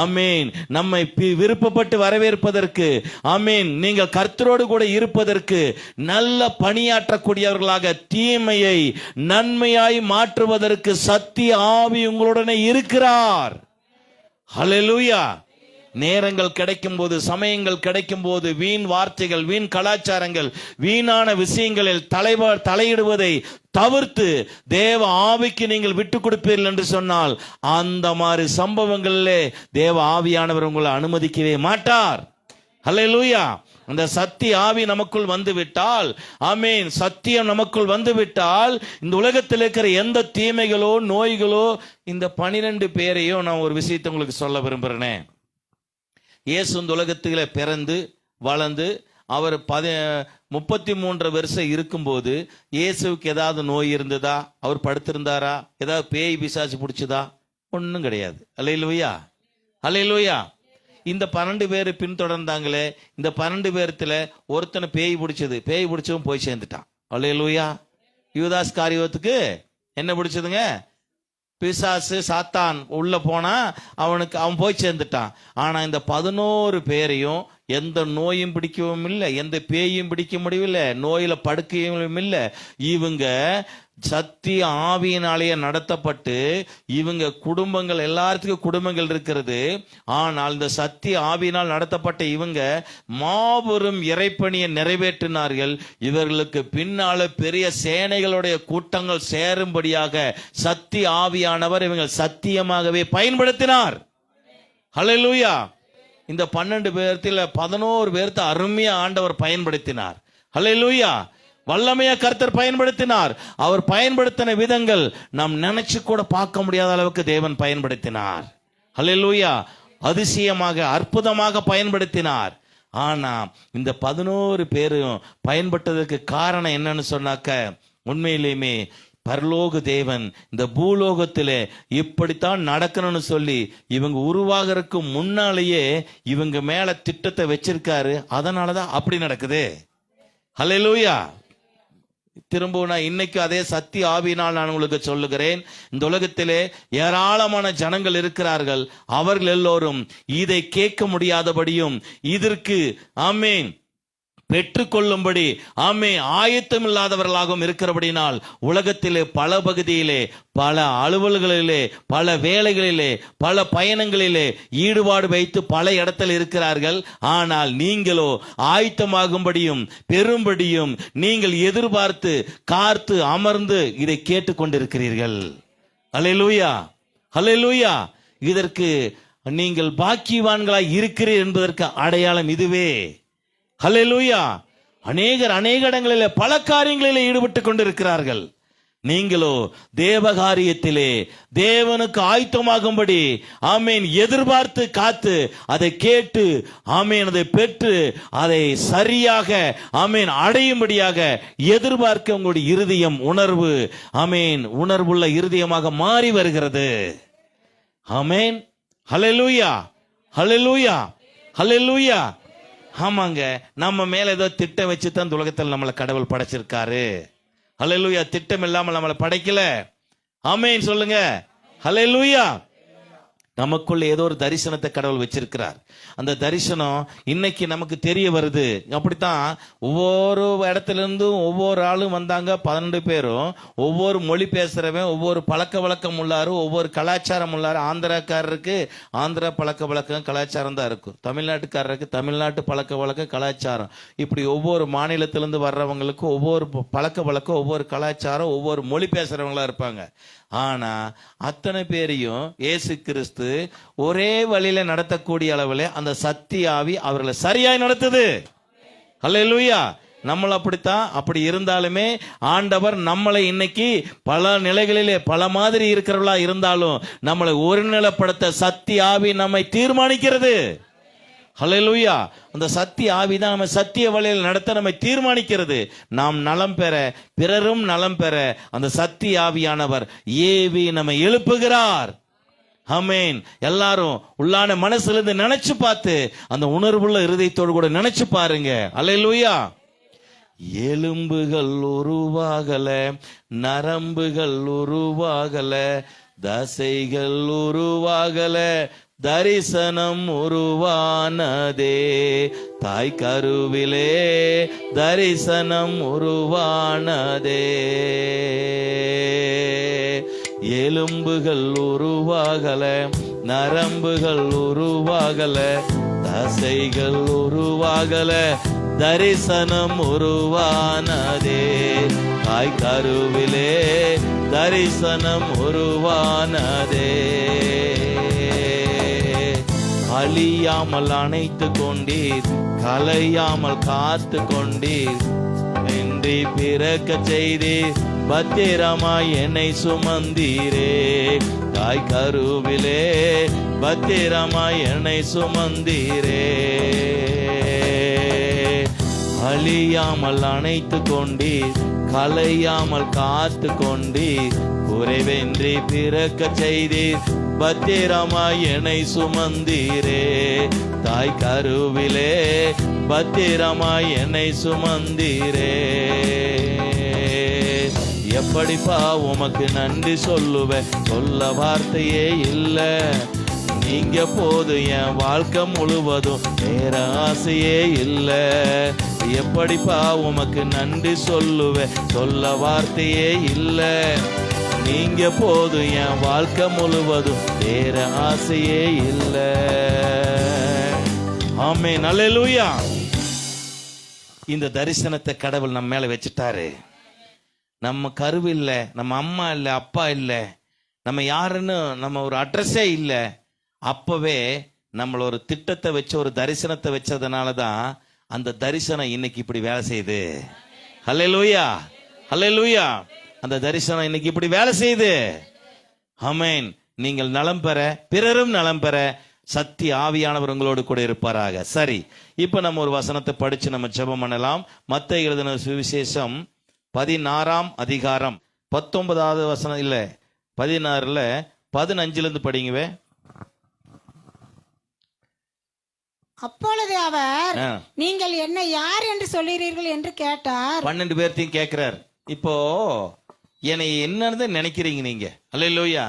Speaker 1: ஆமீன், நம்மை விருப்பப்பட்டு வரவேற்பதற்கு, ஆமீன், நீங்கள் கர்த்தரோடு கூட இருப்பதற்கு, நல்ல பணியாற்றக்கூடியவர்களாக தீமையை நன்மையாய் மாற்றுவதற்கு சத்திய ஆவி உங்களுடனே இருக்கிறார். ஹல்லேலூயா. நேரங்கள் கிடைக்கும் போது, சமயங்கள் கிடைக்கும் போது, வீண் வார்த்தைகள், வீண் கலாச்சாரங்கள், வீணான விஷயங்களில் தலையிடுவதை தவிர்த்து தேவ ஆவிக்கு நீங்கள் விட்டு கொடுப்பீர்கள் என்று சொன்னால், அந்த மாதிரி சம்பவங்களிலே தேவ ஆவியானவர் உங்களை அனுமதிக்கவே மாட்டார். ஹல்லேலூயா. அந்த சத்திய ஆவி நமக்குள் வந்து விட்டால், ஆமீன், சத்தியம் நமக்குள் வந்து விட்டால், இந்த உலகத்தில் இருக்கிற எந்த தீமைகளோ நோய்களோ, இந்த 12 பேரையும் நான் ஒரு விஷயத்தை உங்களுக்கு சொல்ல விரும்புகிறேனே. இயேசு இந்த உலகத்திலே பிறந்து வளர்ந்து அவர் 33 வருஷம் இருக்கும்போது இயேசுவுக்கு ஏதாவது நோய் இருந்ததா? அவர் படுத்திருந்தாரா? ஏதாவது பேய் பிசாசு பிடிச்சதா? ஒன்றும் கிடையாது. அல்லேலூயா, அல்லேலூயா. இந்த 12 பேர் பின்தொடர்ந்தாங்களே, இந்த 12 பேர்த்துல ஒருத்தனை பேய் பிடிச்சவன் போய் சேர்ந்துட்டான். அல்லேலூயா. யூதாஸ் காரியோத்துக்கு என்ன பிடிச்சதுங்க? பிசாசு, சாத்தான் உள்ள போனா அவன் போய் சேர்ந்துட்டான். ஆனா இந்த 11 பேரையும் எந்த நோயும் பிடிக்கவும் இல்லை, எந்த பேயும் பிடிக்க முடியவில்லை, நோயில படுக்கையும் இல்லை. இவங்க சத்திய ஆவியினாலேயே நடத்தப்பட்டு, இவங்க குடும்பங்கள், எல்லாத்துக்கும் குடும்பங்கள் இருக்கிறது. ஆனால் இந்த சத்திய ஆவியினால் நடத்தப்பட்ட இவங்க மாபெரும் இறைப்பணியை நிறைவேற்றினார்கள். இவர்களுக்கு பின்னால பெரிய சேனைகளுடைய கூட்டங்கள் சேரும்படியாக சத்திய ஆவியானவர் இவங்க சத்தியமாகவே பயன்படுத்தினார். ஹல்லேலூயா. இந்த 12 பேர்த்துல 11 பேர்த்த அருமையா ஆண்டவர் பயன்படுத்தினார். ஹல்லேலூயா. வல்லமையா கர்த்தர் பயன்படுத்தினார். அவர் பயன்படுத்தின விதங்கள் நாம் நினைச்சு கூட பார்க்க முடியாத அளவுக்கு தேவன் பயன்படுத்தினார். ஹல்லேலூயா. அதிசயமாக, அற்புதமாக பயன்படுத்தினார். ஆனா இந்த 11 பேரும் பயன்பட்டதற்கு காரணம் என்னன்னு சொன்னாக்க, உண்மையிலேயுமே பரலோக தேவன் இந்த பூலோகத்திலே இப்படித்தான் நடக்கணும்னு சொல்லி இவங்க உருவாகிறதுக்கு முன்னாலேயே இவங்க மேல திட்டத்தை வச்சிருக்காரு. அதனாலதான் அப்படி நடக்குது. ஹல்லேலூயா. திரும்பவும் நான் இன்னைக்கு அதே சத்திய ஆவியினால் நான் உங்களுக்கு சொல்லுகிறேன், இந்த உலகத்திலே ஏராளமான ஜனங்கள் இருக்கிறார்கள். அவர்கள் எல்லோரும் இதை கேட்க முடியாதபடியும் இதற்கு ஆமென் பெற்றுக்கொள்ளும்படி ஆயத்தம் இல்லாதவர்களாகவும் இருக்கிறபடினால் உலகத்திலே பல பகுதியிலே, பல அலுவல்களிலே, பல வேலைகளிலே, பல பயணங்களிலே ஈடுபாடு வைத்து பல இடத்தில் இருக்கிறார்கள். ஆனால் நீங்களோ ஆயத்தமாகும்படியும் பெரும்படியும் நீங்கள் எதிர்பார்த்து காத்து அமர்ந்து இதை கேட்டுக்கொண்டிருக்கிறீர்கள். அல்லேலூயா, அல்லேலூயா. இதற்கு நீங்கள் பாக்கியவான்களாய் இருக்கிறீர்கள் என்பதற்கு அடையாளம் இதுவே. ஹல்லேலூயா. அநேகர் அநேக இடங்களிலே பல காரியங்களிலே ஈடுபட்டு கொண்டிருக்கிறார்கள். நீங்களோ தேவகாரியத்திலே தேவனுக்கு ஆயத்தமாகும்படி எதிர்பார்த்து காத்து அதை கேட்டு அதை பெற்று அதை சரியாக அடையும்படியாக எதிர்பார்க்க உங்களுடைய இருதயம் உணர்வுள்ள இருதயமாக மாறி வருகிறது. ஆமென். ஹல்லேலூயா, ஹல்லேலூயா, ஹல்லேலூயா. ஆமாங்க, நம்ம மேல ஏதோ திட்டம் வச்சு தான் இந்த உலகத்தில் நம்மளை கடவுள் படைச்சிருக்காரு. ஹல்லேலூயா. திட்டம் இல்லாமல் நம்மளை படைக்கல. ஆமென் சொல்லுங்க. ஹல்லேலூயா. நமக்குள்ள ஏதோ ஒரு தரிசனத்தை கடவுள் வச்சிருக்கிறார். அந்த தரிசனம் இன்னைக்கு நமக்கு தெரிய வருது. அப்படித்தான் ஒவ்வொரு இடத்துல இருந்தும் ஒவ்வொரு ஆளும் வந்தாங்க. 12 பேரும் ஒவ்வொரு மொழி பேசுறவன், ஒவ்வொரு பழக்க வழக்கம் உள்ளாரு, ஒவ்வொரு கலாச்சாரம் உள்ளாரு. ஆந்திராக்காரருக்கு ஆந்திரா பழக்க வழக்கம் கலாச்சாரம் தான் இருக்கும், தமிழ்நாட்டுக்காரருக்கு தமிழ்நாட்டு பழக்க வழக்கம் கலாச்சாரம். இப்படி ஒவ்வொரு மாநிலத்திலிருந்து வர்றவங்களுக்கு ஒவ்வொரு பழக்க வழக்கம், ஒவ்வொரு கலாச்சாரம், ஒவ்வொரு மொழி பேசுறவங்களா இருப்பாங்க. ஆனா அத்தனை பேரையும் இயேசு கிறிஸ்து ஒரே வழியில நடத்தக்கூடிய அளவில் அந்த சத்திய ஆவி அவர்களை சரியாய் நடத்துது. ஹல்லேலூயா. நம்மள அப்படித்தான். அப்படி இருந்தாலுமே ஆண்டவர் நம்மளை இன்னைக்கு பல நிலைகளிலே பல மாதிரி இருக்கிறவர்களா இருந்தாலும் நம்மளை ஒருநிலைப்படுத்த சத்திய ஆவி நம்மை தீர்மானிக்கிறது. ஹல்லேலூயா. அந்த சத்திய ஆவிதான் நம்ம சத்திய வழியில் நடத்த நம்மை தீர்மானிக்கிறது. நாம் நலம் பெற, பிறரும் நலம் பெற அந்த சத்திய ஆவியானவர் ஏவி நம்மை எழுப்புகிறார். ஆமென். எல்லாரும் உள்ளான மனசுல இருந்து நினைச்சு பார்த்து அந்த உணர்வுள்ள இருதயத்தோடு கூட நினைச்சு பாருங்க. அல்லேலூயா. எலும்புகள் உருவாகல, நரம்புகள் உருவாகல, தசைகள் உருவாகல, தரிசனம் உருவானதே. தாய் கருவிலே தரிசனம் உருவானதே. எலும்புகள் உருவாகல, நரம்புகள் உருவாகல, தசைகள் உருவாகல, தரிசனம் உருவானதே. தாய் கருவிலே தரிசனம் உருவானதே. அழியாமல் அணைத்து கொண்டீர், கலையாமல் காத்து கொண்டீர், இன்றி பிறக்க செய்தீர், பத்திரமாய் என்னை சுமந்தீரே. தாய் கருவிலே பத்திரமாய் என்னை சுமந்தீரே. அழியாமல் அணைத்து கொண்டீர், கலையாமல் காத்து கொண்டீர், குறைவென்றி பிறக்க செய்தீர், பத்திரமாய் என்னை சுமந்தீரே. தாய் கருவிலே பத்திரமாய் என்னை சுமந்தீரே. எப்படிப்பா உமக்கு நன்றி சொல்லுவேன், சொல்ல வார்த்தையே இல்ல. நீங்க போது என் வாழ்க்கை முழுவதும் வேற ஆசையே இல்ல. எப்படிப்பா உமக்கு நன்றி சொல்லுவேன், சொல்ல வார்த்தையே இல்ல. நீங்க போது என் வாழ்க்கை முழுவதும் வேற ஆசையே இல்ல. ஆமென். அல்லேலூயா. இந்த தரிசனத்தை கடவுள் நம்ம மேல வச்சுட்டாரு. நம்ம கருவு இல்லை, நம்ம அம்மா இல்லை, அப்பா இல்லை, நம்ம யாருன்னு நம்ம ஒரு அட்ரஸே இல்லை. அப்பவே நம்மள ஒரு திட்டத்தை வச்சு ஒரு தரிசனத்தை வச்சதுனால தான் அந்த தரிசனம் இன்னைக்கு இப்படி வேலை செய்யுது. ஹல்லேலூயா, ஹல்லேலூயா. அந்த தரிசனம் இன்னைக்கு இப்படி வேலை செய்யுது. ஆமென். நீங்கள் நலம் பெற, பிறரும் நலம் பெற சத்திய ஆவியானவர் உங்களோடு கூட இருப்பாராக. சரி, இப்ப நம்ம ஒரு வசனத்தை படிச்சு நம்ம ஜெபம் பண்ணலாம். மத்தேயு எழுதின சுவிசேஷம் 16ஆம் அதிகாரம் 19வது வசனம் இல்ல 16ல 15ல இருந்து படிங்கவே.
Speaker 3: அப்பொழுது அவர் நீங்கள் என்னை யார் என்று சொல்கிறீர்கள் என்று கேட்டார்.
Speaker 1: 12 பேர்த்தையும் கேட்கிறார். இப்போ என்னை என்னன்னு நினைக்கிறீங்க நீங்க? அல்லேலூயா.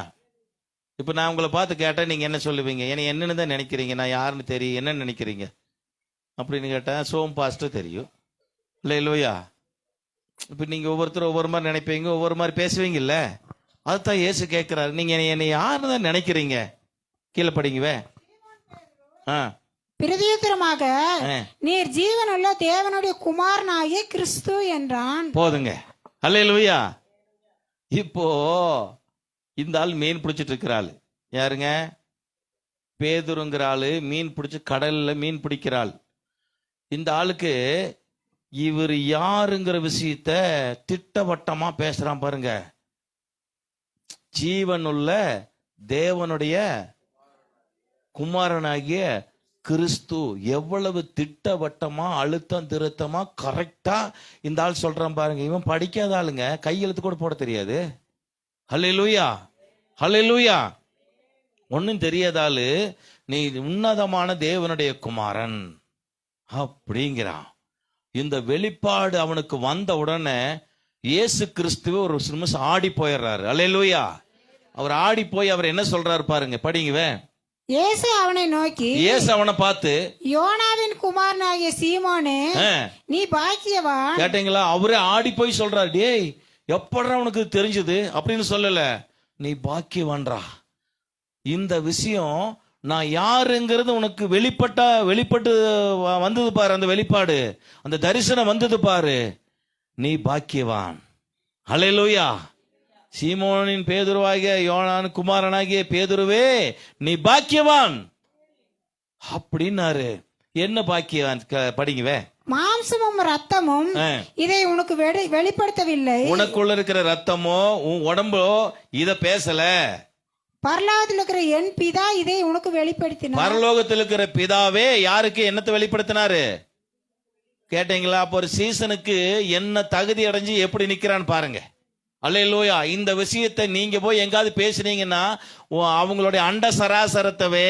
Speaker 1: இப்ப நான் உங்களை பார்த்து கேட்டா நீங்க என்ன சொல்லுவீங்க? என்னை என்னன்னு தான் நினைக்கிறீங்க? நான் யாருன்னு தெரியும், என்ன நினைக்கிறீங்க அப்படின்னு கேட்டா சோம் பாஸ்டர் தெரியும். அல்லேலூயா. இப்ப நீங்க ஒவ்வொருத்தரும் ஒவ்வொரு மாதிரி நினைப்பீங்க, ஒவ்வொரு மாதிரி பேசுவீங்கல்ல. அதுதான் இயேசு கேட்கிறாரு, நீங்க என்னை யாருன்னு தான் நினைக்கிறீங்க? கீழே படிங்கவே.
Speaker 3: பிரதியுத்தரமாக நீர் ஜீவனுள்ள தேவனுடைய குமாரனாகிய கிறிஸ்து என்றான்.
Speaker 1: போதுங்க. அல்லேலூயா. இப்போ இந்த ஆள் மீன் பிடிச்சிட்டு இருக்கிற ஆளு யாருங்க? பேதுருங்கிற ஆளு மீன் பிடிச்சு கடல்ல மீன் பிடிக்கிறாள். இந்த ஆளுக்கு இவர் யாருங்கிற விஷயத்த திட்டவட்டமா பேசுறான் பாருங்க. ஜீவனுள்ள தேவனுடைய குமாரனாகிய கிறிஸ்து. எவ்வளவு திட்டவட்டமா அழுத்தம் திருத்தமா கரெக்டா இந்த ஆள் சொல்றான் பாருங்க. இவன் படிக்காத ஆளுங்க, கையெழுத்து கூட போட தெரியாது. ஹல்லேலூயா, ஹல்லேலூயா. ஒன்னும் தெரியாத ஆளு நீ உன்னதமான தேவனுடைய குமாரன் அப்படிங்கிறான். இந்த வெளிப்பாடு அவனுக்கு வந்த உடனே இயேசு கிறிஸ்துவ ஒரு நிமிஷம் ஆடி போயிடுறாரு. ஹல்லேலூயா. அவர் ஆடி போய் அவர் என்ன சொல்றாரு பாருங்க, படிங்கவே.
Speaker 3: இயேசு அவனை நோக்கி,
Speaker 1: இயேசு அவனை பார்த்து,
Speaker 3: யோனாவின் குமாரனாகிய சீமோனே, நீ பாக்கியவான்.
Speaker 1: கேட்டீங்களா? அவரே ஆடி போய் சொல்றாரு, டேய் எப்படா உனக்கு தெரிஞ்சது அப்படின்னு சொல்லல, நீ பாக்கியவான்றா. இந்த விஷயம் நான் யாருங்கிறது உனக்கு வெளிப்பட்டு வந்தது பாரு. அந்த வெளிப்பாடு, அந்த தரிசனம் வந்தது பாரு. நீ பாக்கியவான். ஹல்லேலூயா. சீமோனின் பேதுருவாகிய யோனான் குமாரனாகிய பேதுருவே, நீ பாக்கியவான் அப்படின்னாரு. என்ன பாக்கியவான்? படிங்கவே.
Speaker 3: மாம்சமும் ரத்தமும் இதை உனக்கு வெளிப்படுத்தவில்லை.
Speaker 1: உனக்குள்ள இருக்கிற ரத்தமோ உன் உடம்போ இத பேசல.
Speaker 3: பரலோகத்தில் இருக்கிற என் பிதா இதை உனக்கு வெளிப்படுத்தினார்.
Speaker 1: பரலோகத்தில் இருக்கிற பிதாவே யாருக்கு என்னத்தை வெளிப்படுத்தினாரு? கேட்டீங்களா? அப்ப ஒரு சீசனுக்கு என்ன தகுதி அடைஞ்சு எப்படி நிக்கிறான்னு பாருங்க. அல்லேலூயா. இந்த விஷயத்தை நீங்க போய் எங்காவது பேசுனீங்கன்னா அவங்களுடைய அண்ட சராசரத்தவே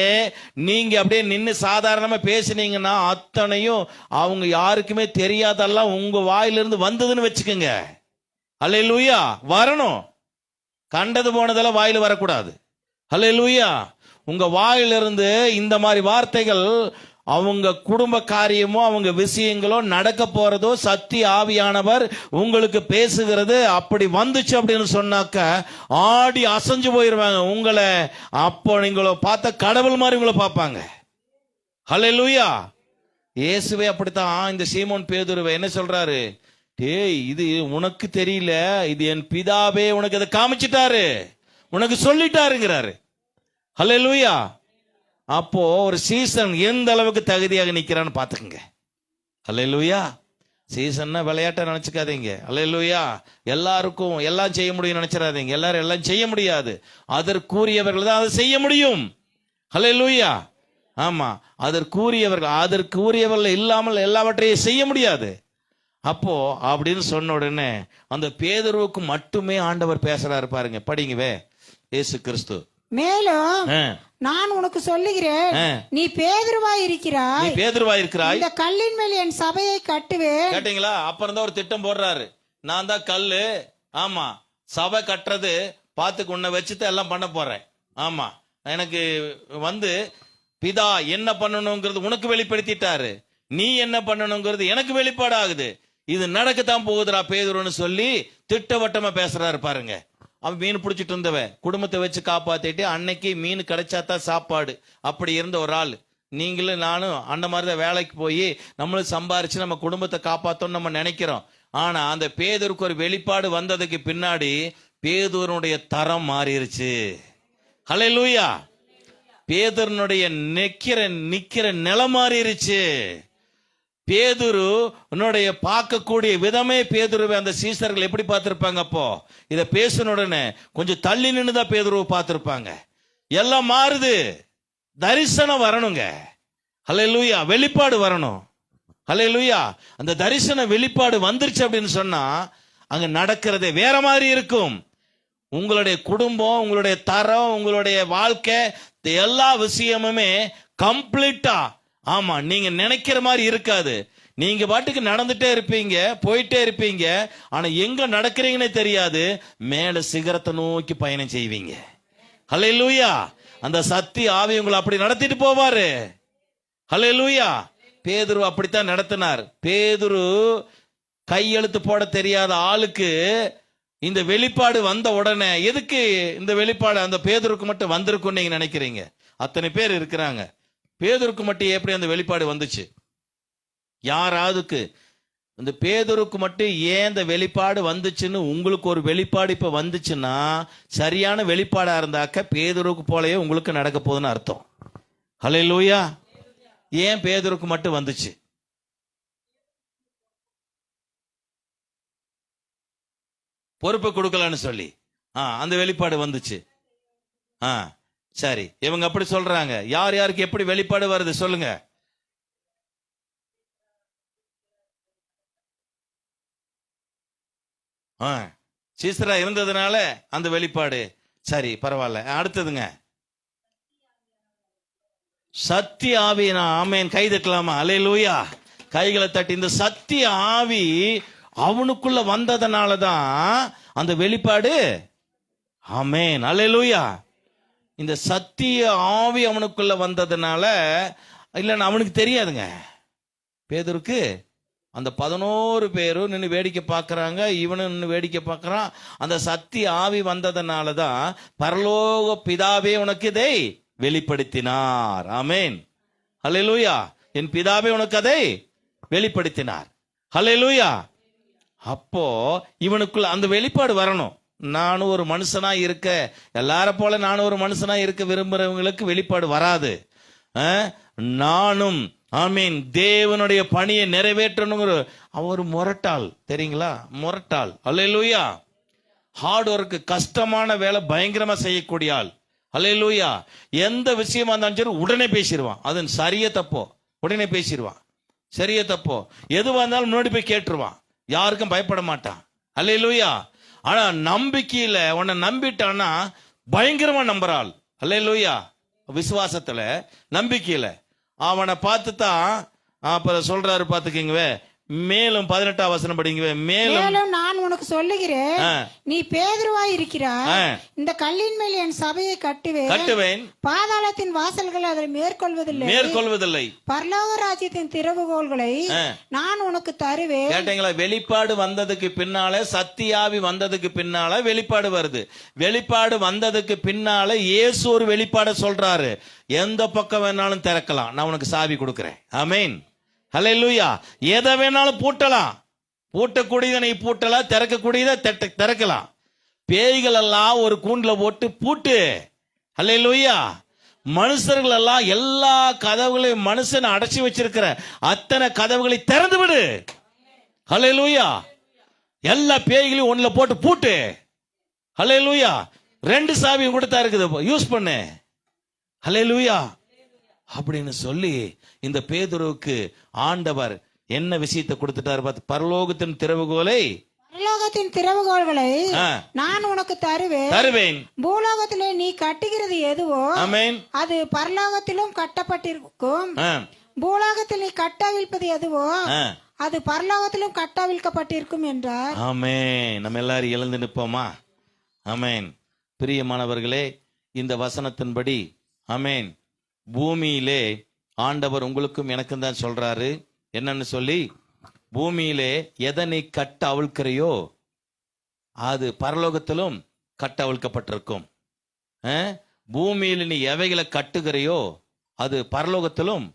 Speaker 1: நீங்க அப்படியே நின்று சாதாரணமா பேசுனீங்கன்னா அத்தனையும் அவங்க யாருக்குமே தெரியாதெல்லாம் உங்க வாயிலிருந்து வந்ததுன்னு வச்சுக்கோங்க. அல்லேலூயா. வரணும். கண்டது போனதெல்லாம் வாயில வரக்கூடாது. அல்லேலூயா. உங்க வாயிலிருந்து இந்த மாதிரி வார்த்தைகள் அவங்க குடும்ப காரியமோ அவங்க விஷயங்களோ நடக்க போறதோ சத்திய ஆவியானவர் உங்களுக்கு பேசுகிறது அப்படி வந்துச்சு அப்படின்னு சொன்னாக்க ஆடி அசைஞ்சு போயிருவாங்க. உங்களை அப்போ நீங்களோ பார்த்த கடவுள் மாதிரி உங்களை பார்ப்பாங்க. ஹல்லேலூயா. இயேசுவே அப்படித்தான் இந்த சீமோன் பேதுருவை என்ன சொல்றாரு? டேய், இது உனக்கு தெரியல, இது என் பிதாவே உனக்கு அதை காமிச்சிட்டாரு, உனக்கு சொல்லிட்டாருங்கிறாரு. ஹல்லேலூயா. அப்போ ஒரு சீசன் எந்த அளவுக்கு தகுதியாக நிக்கிறான்னு பாத்துக்கங்க. அல்லேலூயா. சீசன்னா விளையாட்ட நினைச்சுக்காதீங்க. அல்லேலூயா. எல்லாருக்கும் எல்லாம் செய்ய முடியும் நினைச்சிடாதீங்க. எல்லாரும் எல்லாம் செய்ய முடியாது. அதற்குரியவர்கள் தான் அதை செய்ய முடியும். அல்லேலூயா. ஆமா, அதற்குரியவர்கள் இல்லாமல் எல்லாவற்றையும் செய்ய முடியாது. அப்போ அப்படின்னு சொன்ன உடனே அந்த பேதுருவுக்கு மட்டுமே ஆண்டவர் பேசுறாரு பாருங்க. படிங்கவே. இயேசு கிறிஸ்து
Speaker 3: மேலும் நான் உனக்கு சொல்லுகிறேன், நீ பேதுருவாய் இருக்கிறாய். இந்த கல்லின் மேல் என் சபையை கட்டுவேன். கேட்டீங்களா? அப்புறம் தான் ஒரு திட்டம் போடுறாரு. நான் தான் கல்லு. ஆமா, சபை கட்டுறது பார்த்துக்கு உன்னை வச்சுட்டு எல்லாம் பண்ண போறேன். ஆமா, எனக்கு பிதா என்ன பண்ணணுங்கிறது உனக்கு வெளிப்படுத்திட்டாரு. நீ என்ன பண்ணணுங்கிறது எனக்கு வெளிப்பாடு ஆகுது. இது நடக்கத்தான் போகுதுரா பேதுருன்னு சொல்லி திட்டவட்டமா பேசுறாரு பாருங்க. அவன் மீன் பிடிச்சிட்டு இருந்தவன் குடும்பத்தை வச்சு காப்பாத்திட்டு அன்னைக்கு மீன் கிடைச்சாதான் சாப்பாடு அப்படி இருந்த ஒரு ஆள். நீங்களும் நானும் அந்த மாதிரிதான் வேலைக்கு போய் நம்மளும் சம்பாரிச்சு நம்ம குடும்பத்தை காப்பாத்தோம்னு நம்ம நினைக்கிறோம். ஆனா அந்த பேதுருக்கு ஒரு வெளிப்பாடு வந்ததுக்கு பின்னாடி பேதுருனுடைய தரம் மாறிடுச்சு. ஹல்லேலூயா. பேதுருனுடைய நிக்கிற நிலை மாறிடுச்சு. பேதுரு உன்னுடைய பார்க்கக்கூடிய விதமே பேதுருவை அந்த சீசர்கள் எப்படி பார்த்திருப்பாங்க? அப்போ இத பேசின உடனே கொஞ்சம் தள்ளி நின்னுதான் பேதுருவை பார்த்திருப்பாங்க. எல்லாம் மாறுது. தரிசனம் வரணுங்க. ஹல்லேலூயா. வெளிப்பாடு வரணும். ஹல்லேலூயா. அந்த தரிசன வெளிப்பாடு வந்துருச்சு அப்படின்னு சொன்னா அங்க நடக்கிறதே வேற மாதிரி இருக்கும். உங்களுடைய குடும்பம், உங்களுடைய தரம், உங்களுடைய வாழ்க்கை, எல்லா விஷயமுமே கம்ப்ளீட்டா ஆமா நீங்க நினைக்கிற மாதிரி இருக்காது.
Speaker 1: நீங்க பாட்டுக்கு நடந்துட்டே இருப்பீங்க, போயிட்டே இருப்பீங்க. ஆனா எங்க நடக்கிறீங்கன்னே தெரியாது. மேல சிகரத்தை நோக்கி பயணம் செய்வீங்க. ஹல்லேலூயா. அந்த சத்திய ஆவி உங்களை அப்படி நடத்திட்டு போவாரு. ஹல்லேலூயா. பேதுரு அப்படித்தான் நடத்தினார். பேதுரு கையெழுத்து போட தெரியாத ஆளுக்கு இந்த வெளிப்பாடு வந்த உடனே, எதுக்கு இந்த வெளிப்பாடு அந்த பேதுருக்கு மட்டும் வந்திருக்கும் நீங்க நினைக்கிறீங்க? அத்தனை பேர் இருக்கிறாங்க, பேதுருக்கு மட்டும் எப்படி அந்த வெளிப்பாடு வந்துச்சு? யாராவதுக்கு இந்த பேதுருக்கு மட்டும் ஏன் இந்த வெளிப்பாடு வந்துச்சுன்னு உங்களுக்கு ஒரு வெளிப்பாடு இப்ப வந்துச்சுன்னா, சரியான வெளிப்பாடா இருந்தாக்க பேதுருக்கு போலயே உங்களுக்கு நடக்க போகுதுன்னு அர்த்தம். ஹல்லேலூயா. ஏன் பேதுருக்கு மட்டும் வந்துச்சு? பொறுப்பு கொடுக்கலன்னு சொல்லி அந்த வெளிப்பாடு வந்துச்சு. சரி, இவங்க அப்படி சொல்றாங்க. யார் யாருக்கு எப்படி வெளிப்பாடு வருது சொல்லுங்க. சீசரா இருந்ததுனால அந்த வெளிப்பாடு. சரி, பரவாயில்ல. அடுத்ததுங்க, சத்திய ஆவி. ஆமேன். கை தட்டலாமா? அல்லேலூயா. கைகளை தட்டி. இந்த சத்திய ஆவி அவனுக்குள்ள வந்ததனாலதான் அந்த வெளிப்பாடு. ஆமேன். அல்லேலூயா. இந்த சத்திய ஆவி அவனுக்குள்ள வந்ததுனால, இல்லைன்னா அவனுக்கு தெரியாதுங்க. பேதுருக்கு அந்த 11 பேரும் நின்று வேடிக்கை பார்க்கறாங்க, இவனும் நின்று வேடிக்கை பார்க்கறான். அந்த சத்திய ஆவி வந்ததனாலதான் பரலோக பிதாவே உனக்கு இதை வெளிப்படுத்தினார். ஆமேன். ஹல்லேலூயா. என் பிதாவே உனக்கு அதை வெளிப்படுத்தினார். ஹல்லேலூயா. அப்போ இவனுக்குள்ள அந்த வெளிப்பாடு வரணும். நானும் ஒரு மனுஷனா இருக்க, எல்லார போல நானும் ஒரு மனுஷனா இருக்க விரும்புறவங்களுக்கு வெளிப்பாடு வராது. நானும் ஆமீன் தேவனுடைய பணியை நிறைவேற்றணுங்கிற அவர் முரட்டாள், தெரியுங்களா? முரட்டாள். அல்லேலூயா. ஹார்ட் ஒர்க், கஷ்டமான வேலை பயங்கரமா செய்யக்கூடிய ஆள். அல்லேலூயா. எந்த விஷயமா இருந்தாலும் சரி உடனே பேசிடுவான். அது சரியா தப்போ உடனே பேசிடுவான். சரியா தப்போ எதுவா இருந்தாலும் முன்னாடி போய் கேட்டுருவான். யாருக்கும் பயப்பட மாட்டான். அல்லேலூயா. ஆனா நம்பிக்கையில உன்னை நம்பிட்டான்னா பயங்கரமா நம்புறாள். அல்லேலூயா. விசுவாசத்துல, நம்பிக்கையில அவனை பார்த்து தான் அப்ப சொல்றாரு. பாத்துக்கீங்கவே. மேலும் 18ஆம் வசனம் படிங்கவே. மேலும்
Speaker 3: நான் உனக்கு சொல்லுகிறேன், நீ பேதுருவாய் இருக்கிறாய். இந்த கல்லின் மேல் என் சபையை கட்டுவேன். பாதாளத்தின் வாசல்கள் அதை மேற்கொள்வதில்லை. பரலோக ராஜ்யத்தின் திறவுகோல்களை நான் உனக்கு தருவேன்.
Speaker 1: கேட்டீங்களா? வெளிப்பாடு வந்ததுக்கு பின்னால, சத்தியாவி வந்ததுக்கு பின்னால வெளிப்பாடு வருது. வெளிப்பாடு வந்ததுக்கு பின்னால இயேசு ஒரு வெளிப்பாடு சொல்றாரு. எந்த பக்கம் வேணாலும் திறக்கலாம், நான் உனக்கு சாவி கொடுக்கிறேன். ஆமேன். ஹல்லேலூயா. எதை வேணாலும் பூட்டலாம். பூட்டக்கூடியதை நீ பூட்டலாம், திறக்கக்கூடியதை திறக்கலாம். பேய்கள் எல்லாம் ஒரு கூண்டுல போட்டு பூட்டு. ஹல்லேலூயா. மனுஷர்கள் எல்லாம் எல்லா கதவுகளையும் மனுஷன் அடைச்சி வச்சிருக்கிற அத்தனை கதவுகளை திறந்து விடு. ஹல்லேலூயா. எல்லா பேய்களையும் ஒண்ணுல போட்டு பூட்டு. ஹல்லேலூயா. 2 சாவியும் கொடுத்தா இருக்குது, யூஸ் பண்ணு. ஹல்லேலூயா. அப்படின்னு சொல்லி இந்த பேதுருவுக்கு ஆண்டவர் என்ன விஷயத்தை கொடுத்துட்டாரு பார்த்து. பரலோகத்தின் திறவுகோல்களை நான் உனக்கு தருவேன். பூலோகத்திலே நீ கட்டுகிறது எதுவோ அது பரலோகத்திலும் கட்டப்பட்டிருக்கும். பூலோகத்தில் நீ கட்டவிழ்ப்பது எதுவோ அது பரலோகத்திலும் கட்டவிழ்க்கப்பட்டிருக்கும் என்றார். ஆமென். நம்ம எல்லாரும் எழுந்து நிற்போமா? ஆமென். பிரியமானவர்களே, இந்த வசனத்தின்படி ஆமென், பூமியிலே ஆண்டவர் உங்களுக்கும் எனக்கும் தான் சொல்றாரு. என்னன்னு சொல்லி, பூமியிலே எதை நீ கட்ட அவிழ்க்கிறையோ அது பரலோகத்திலும் கட்ட அவிழ்க்கப்பட்டிருக்கும். பூமியில் நீ எவைகளை கட்டுகிறையோ அது பரலோகத்திலும்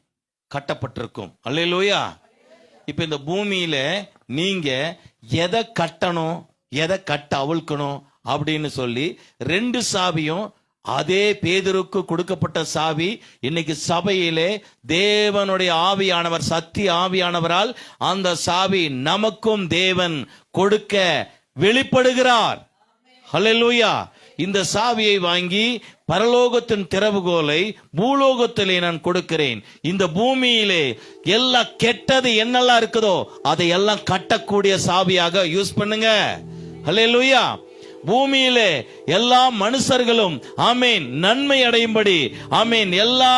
Speaker 1: கட்டப்பட்டிருக்கும். அல்லேலூயா. இப்ப இந்த பூமியில நீங்க எதை கட்டணும், எதை கட்ட அவிழ்க்கணும் அப்படின்னு சொல்லி 2 சாவியும் அதே பேதுருக்கு கொடுக்கப்பட்ட சாவி இன்னைக்கு சபையிலே தேவனுடைய ஆவியானவர், சத்திய ஆவியானவரால் அந்த சாவி நமக்கும் தேவன் கொடுக்க வெளிப்படுகிறார். ஹல்லேலூயா. இந்த சாவியை வாங்கி பரலோகத்தின் திறவுகோலை பூலோகத்திலே நான் கொடுக்கிறேன். இந்த பூமியிலே எல்லா கெட்டது என்னெல்லாம் இருக்குதோ அதை எல்லாம் கட்டக்கூடிய சாவியாக யூஸ் பண்ணுங்க. ஹல்லேலூயா. பூமியிலே எல்லா மனுஷர்களும் ஆமீன் நன்மை அடையும்படி, ஆமீன் எல்லா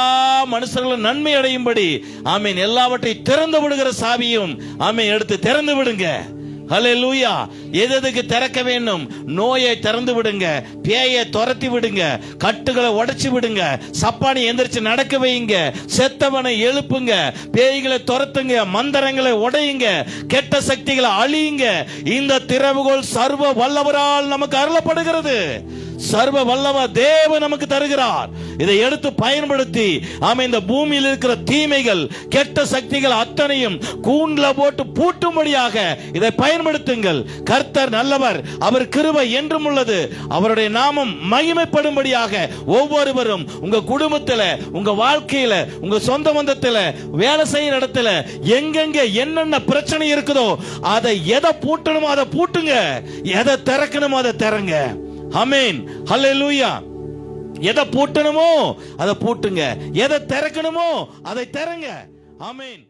Speaker 1: மனுஷர்களும் நன்மை அடையும்படி, ஆமீன் எல்லாவற்றை திறந்து விடுகிற சாவியும் ஆமீன் எடுத்து திறந்து விடுங்க. ஹல்லேலூயா. எதுக்கு திறக்க வேண்டும்? நோயை திறந்து விடுங்க, பேயை துரத்தி விடுங்க, கட்டுகளை உடைச்சு விடுங்க, சப்பானி எந்திரிச்சு நடக்க வைங்க, செத்தவனை எழுப்புங்க, பேய்களை துரத்துங்க, மந்திரங்களை உடையுங்க, கெட்ட சக்திகளை அழியுங்க. இந்த திறவுகோல் சர்வ வல்லவரால் நமக்கு அருளப்படுகிறது. சர்வ வல்லவ தேவன் நமக்கு தருகிறார். இதை எடுத்து பயன்படுத்தி ஆமென் இந்த பூமியில் இருக்கிற தீமைகள் கெட்ட சக்திகள் அத்தனையும் கூண்டுல போட்டு பூட்டும்படியாக இதை பயன்படுத்துங்கள். கர்த்தர் நல்லவர், அவர் கிருபை என்றும் உள்ளது. அவருடைய நாமம் மகிமைப்படும்படியாக ஒவ்வொருவரும் உங்க குடும்பத்துல, உங்க வாழ்க்கையில, உங்க சொந்த பந்தத்துல, வேலை செய்யற இடத்துல எங்கெங்க என்னென்ன பிரச்சனை இருக்குதோ அதை எதை பூட்டணுமோ அதை பூட்டுங்க, எதை திறக்கணுமோ அதை திறங்க. ஆமென். ஹல்லேலூயா. எதை பூட்டணுமோ அதை பூட்டுங்க, எதை திறக்கணுமோ அதை திறங்க. ஆமென்.